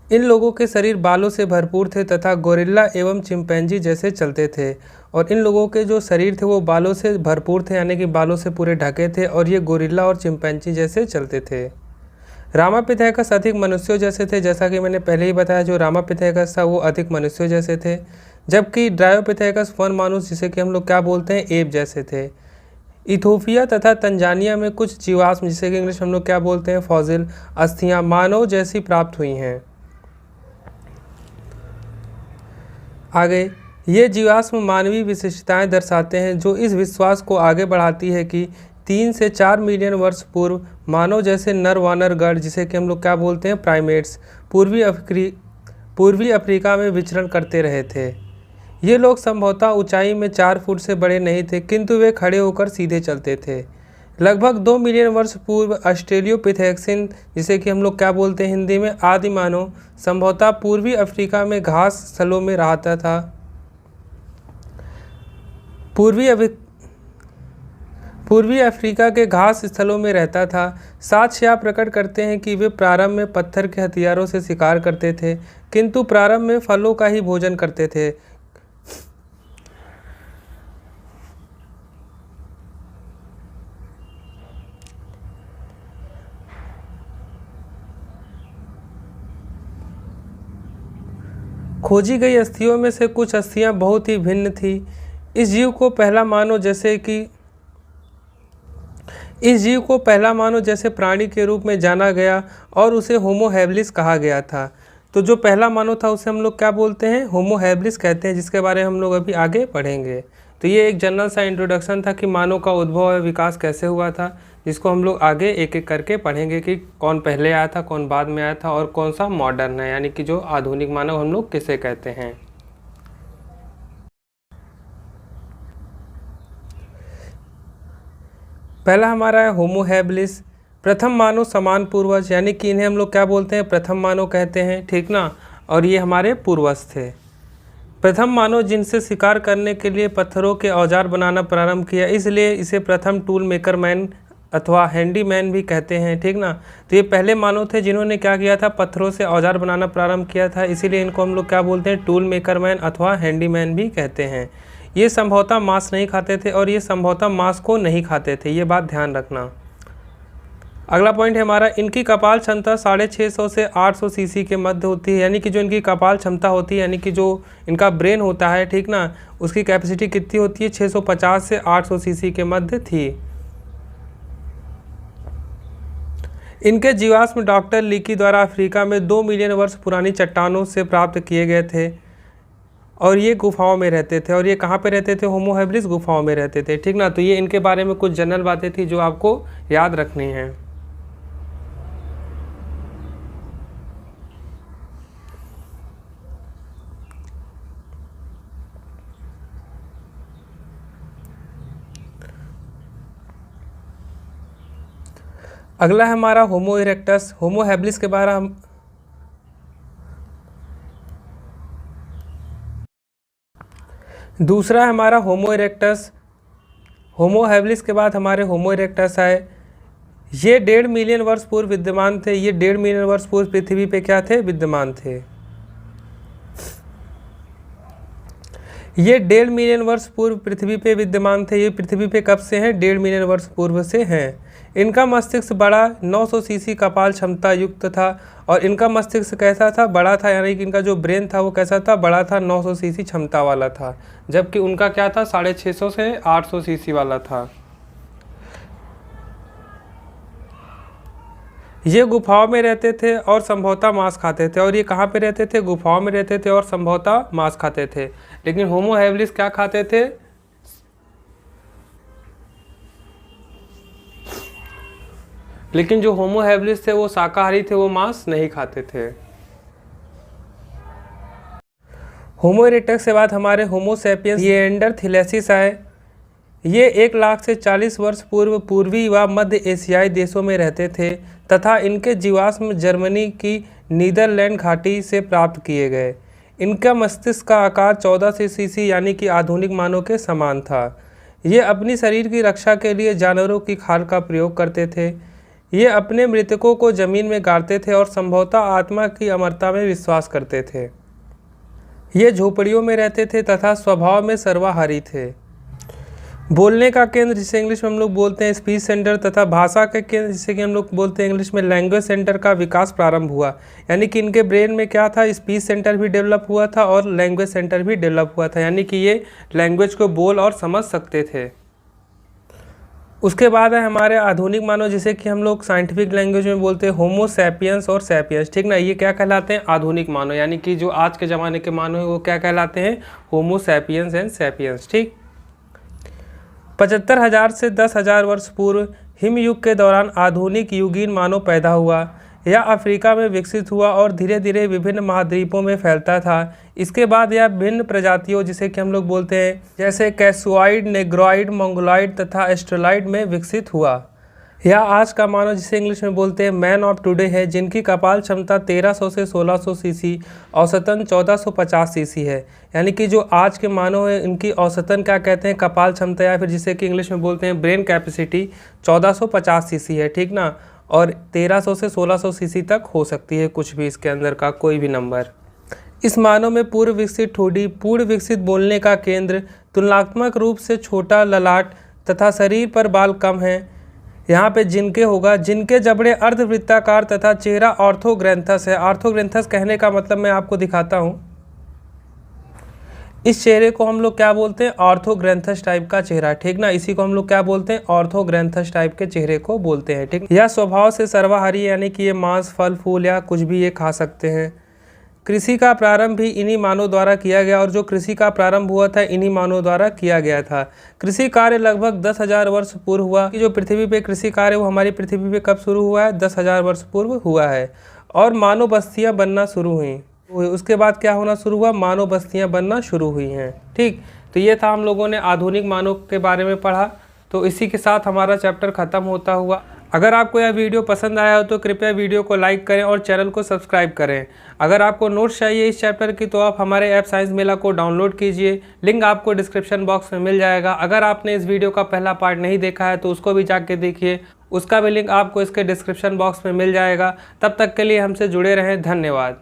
इन लोगों के शरीर बालों से भरपूर थे तथा गोरिल्ला एवं चिंपैंजी जैसे चलते थे, और इन लोगों के जो शरीर थे वो बालों से भरपूर थे, यानी कि बालों से पूरे ढके थे, और ये गोरिल्ला और चिंपैंजी जैसे चलते थे। रामापिथेकस अधिक मनुष्यों जैसे थे, जैसा कि मैंने पहले ही बताया, जो रामापिथेकस था वो अधिक मनुष्यों जैसे थे, जबकि ड्रायोपिथेकस वन मानुस, जिसे कि हम लोग क्या बोलते हैं, एप जैसे थे। इथोपिया तथा तंजानिया में कुछ जीवाश्म, जिसे कि इंग्लिश में हम लोग क्या बोलते हैं, फॉसिल अस्थियां मानव जैसी प्राप्त हुई हैं। आगे, ये जीवाश्म मानवीय विशिष्टताएं दर्शाते हैं जो इस विश्वास को आगे बढ़ाती है कि 3 से 4 मिलियन वर्ष पूर्व मानव जैसे नर वानर गण, जिसे कि हम लोग क्या बोलते हैं, प्राइमेट्स, पूर्वी अफ्रीका में विचरण करते रहे थे। ये लोग संभवतः ऊंचाई में 4 फुट से बड़े नहीं थे, किंतु वे खड़े होकर सीधे चलते थे। लगभग 2 मिलियन वर्ष पूर्व ऑस्ट्रेलियोपिथेक्सिन, जिसे कि हम लोग क्या बोलते हैं हिंदी में, आदि मानव, संभवतः पूर्वी अफ्रीका में घास स्थलों में रहता था। पूर्वी अफ्रीका के घास स्थलों में रहता था। साक्ष्य यह प्रकट करते हैं कि वे प्रारंभ में पत्थर के हथियारों से शिकार करते थे, किंतु प्रारंभ में फलों का ही भोजन करते थे। खोजी गई अस्थियों में से कुछ अस्थियां बहुत ही भिन्न थी। इस जीव को पहला मानव जैसे प्राणी के रूप में जाना गया और उसे होमो हैबिलिस कहा गया था। तो जो पहला मानव था उसे हम लोग क्या बोलते हैं, होमो हैबिलिस कहते हैं, जिसके बारे में हम लोग अभी आगे पढ़ेंगे। तो ये एक जनरल सा इंट्रोडक्शन था कि मानव का उद्भव और विकास कैसे हुआ था, जिसको हम लोग आगे एक एक करके पढ़ेंगे कि कौन पहले आया था, कौन बाद में आया था, और कौन सा मॉडर्न है, यानी कि जो आधुनिक मानव हम लोग किसे कहते हैं। पहला हमारा है होमो हैबिलिस, प्रथम मानव समान पूर्वज, यानी कि इन्हें हम लोग क्या बोलते हैं, प्रथम मानव कहते हैं, ठीक ना। और ये हमारे पूर्वज थे। प्रथम मानव जिनसे शिकार करने के लिए पत्थरों के औजार बनाना प्रारंभ किया, इसलिए इसे प्रथम टूल मेकर मैन अथवा हैंडी मैन भी कहते हैं, ठीक ना। तो ये पहले मानव थे जिन्होंने क्या किया था, पत्थरों से औजार बनाना प्रारंभ किया था, इसीलिए इनको हम लोग क्या बोलते हैं, टूल मेकर मैन अथवा हैंडी मैन भी कहते हैं। ये संभवतः मांस नहीं खाते थे और ये संभवतः मांस को नहीं खाते थे, ये बात ध्यान रखना। अगला पॉइंट है हमारा, इनकी कपाल क्षमता 650 से 800 सीसी के मध्य होती है, यानी कि जो इनकी कपाल क्षमता होती है, यानी कि जो इनका ब्रेन होता है, ठीक ना, उसकी कैपेसिटी कितनी होती है, 650 से 800 सीसी के मध्य थी। इनके जीवाश्म डॉक्टर लीकी द्वारा अफ्रीका में 2 मिलियन वर्ष पुरानी चट्टानों से प्राप्त किए गए थे, और ये गुफाओं में रहते थे। और ये कहाँ पे रहते थे, होमो हैबिलिस गुफाओं में रहते थे, ठीक ना। तो ये इनके बारे में कुछ जनरल बातें थी जो आपको याद रखनी हैं। अगला है हमारा होमो इरेक्टस। होमो हैबिलिस के बारे हम दूसरा है हमारा होमो इरेक्टस। होमो हैबिलिस के बाद हमारे होमो इरेक्टस आए। ये 1.5 मिलियन वर्ष पूर्व विद्यमान थे। ये 1.5 मिलियन वर्ष पूर्व पृथ्वी पे क्या थे, विद्यमान थे। ये 1.5 मिलियन वर्ष पूर्व पृथ्वी पे विद्यमान थे। ये पृथ्वी पे कब से हैं? 1.5 मिलियन वर्ष पूर्व से हैं। इनका मस्तिष्क बड़ा 900 सीसी कपाल क्षमता युक्त था। और इनका मस्तिष्क कैसा था? बड़ा था, यानी कि इनका जो ब्रेन था वो कैसा था? बड़ा था, 900 सीसी क्षमता वाला था। जबकि उनका क्या था? 650 से 800 सीसी वाला था। ये गुफाओं में रहते थे और संभवतः मांस खाते थे। और ये कहाँ पे रहते थे? गुफाओं में रहते थे और संभवतः मांस खाते थे। लेकिन होमो हैबिलिस क्या खाते थे? लेकिन जो होमो हैबिलिस थे वो शाकाहारी थे, वो मांस नहीं खाते थे। होमो इरेक्टस के बाद हमारे होमो सैपियंस निएंडरथैलेसिस आए। ये 1 लाख से 40 वर्ष पूर्व पूर्वी व मध्य एशियाई देशों में रहते थे तथा इनके जीवाश्म जर्मनी की नीदरलैंड घाटी से प्राप्त किए गए। इनका मस्तिष्क का आकार 14 सीसी यानी कि आधुनिक मानव के समान था। ये अपनी शरीर की रक्षा के लिए जानवरों की खाल का प्रयोग करते थे। ये अपने मृतकों को जमीन में गाड़ते थे और संभवतः आत्मा की अमरता में विश्वास करते थे। ये झोपड़ियों में रहते थे तथा स्वभाव में सर्वाहारी थे। बोलने का केंद्र, जिसे इंग्लिश में हम लोग बोलते हैं स्पीच सेंटर, तथा भाषा का केंद्र, जिसे कि हम लोग बोलते हैं इंग्लिश में लैंग्वेज सेंटर का विकास प्रारंभ हुआ। यानी कि इनके ब्रेन में क्या था? स्पीच सेंटर भी डेवलप हुआ था और लैंग्वेज सेंटर भी डेवलप हुआ था, यानी कि ये लैंग्वेज को बोल और समझ सकते थे। उसके बाद है हमारे आधुनिक मानव, जिसे कि हम लोग साइंटिफिक लैंग्वेज में बोलते हैं होमो सैपियंस और सैपियंस, ठीक ना। ये क्या कहलाते हैं? आधुनिक मानव, यानी कि जो आज के ज़माने के मानव हैं वो क्या कहलाते हैं? होमो सैपियंस एंड सैपियंस, ठीक। 75,000 से 10,000 वर्ष पूर्व हिमयुग के दौरान आधुनिक युगीन मानव पैदा हुआ। यह अफ्रीका में विकसित हुआ और धीरे धीरे विभिन्न महाद्वीपों में फैलता था। इसके बाद यह भिन्न प्रजातियों, जिसे कि हम लोग बोलते हैं जैसे कैसुआइड, नेग्रोइड, मंगोलॉइड तथा एस्ट्रोलाइड में विकसित हुआ। यह आज का मानव, जिसे इंग्लिश में बोलते हैं मैन ऑफ टुडे है, जिनकी कपाल क्षमता 1300 से 1600 सीसी, औसतन 1450 सीसी है। यानी कि जो आज के मानव है इनकी औसतन क्या कहते हैं? कपाल क्षमता, या फिर जिसे कि इंग्लिश में बोलते हैं ब्रेन कैपेसिटी 1450 सीसी है, ठीक ना। और 1300 से 1600 सीसी तक हो सकती है, कुछ भी इसके अंदर का कोई भी नंबर। इस मानव में पूर्व विकसित ठोड़ी, पूर्ण विकसित बोलने का केंद्र, तुलनात्मक रूप से छोटा ललाट तथा शरीर पर बाल कम हैं। यहाँ पे जिनके जबड़े अर्धवृत्ताकार तथा चेहरा ऑर्थोग्रैंथस है। ऑर्थोग्रैंथस कहने का मतलब मैं आपको दिखाता हूँ। इस चेहरे को हम लोग क्या बोलते हैं? ऑर्थोग्रैंथस टाइप का चेहरा, ठीक ना। इसी को हम लोग क्या बोलते हैं? ऑर्थोग्रैंथस टाइप के चेहरे को बोलते हैं, ठीक। यह स्वभाव से सर्वाहारी, यानी कि ये मांस, फल फूल या कुछ भी ये खा सकते हैं। कृषि का प्रारंभ भी इन्हीं मानव द्वारा किया गया, और जो कृषि का प्रारंभ हुआ था इन्हीं मानव द्वारा किया गया था। कृषि कार्य लगभग 10,000 वर्ष पूर्व हुआ। जो पृथ्वी पे कृषि कार्य वो हमारी पृथ्वी पे कब शुरू हुआ है? 10,000 वर्ष पूर्व हुआ है। और मानव बस्तियां बनना शुरू हुई। उसके बाद क्या होना शुरू हुआ? मानव बस्तियां बनना शुरू हुई हैं, ठीक। तो ये था, हम लोगों ने आधुनिक मानव के बारे में पढ़ा। तो इसी के साथ हमारा चैप्टर ख़त्म होता हुआ। अगर आपको यह वीडियो पसंद आया हो तो कृपया वीडियो को लाइक करें और चैनल को सब्सक्राइब करें। अगर आपको नोट्स चाहिए इस चैप्टर की तो आप हमारे ऐप साइंस मेला को डाउनलोड कीजिए, लिंक आपको डिस्क्रिप्शन बॉक्स में मिल जाएगा। अगर आपने इस वीडियो का पहला पार्ट नहीं देखा है तो उसको भी जाके देखिए, उसका भी लिंक आपको इसके डिस्क्रिप्शन बॉक्स में मिल जाएगा। तब तक के लिए हमसे जुड़े रहें, धन्यवाद।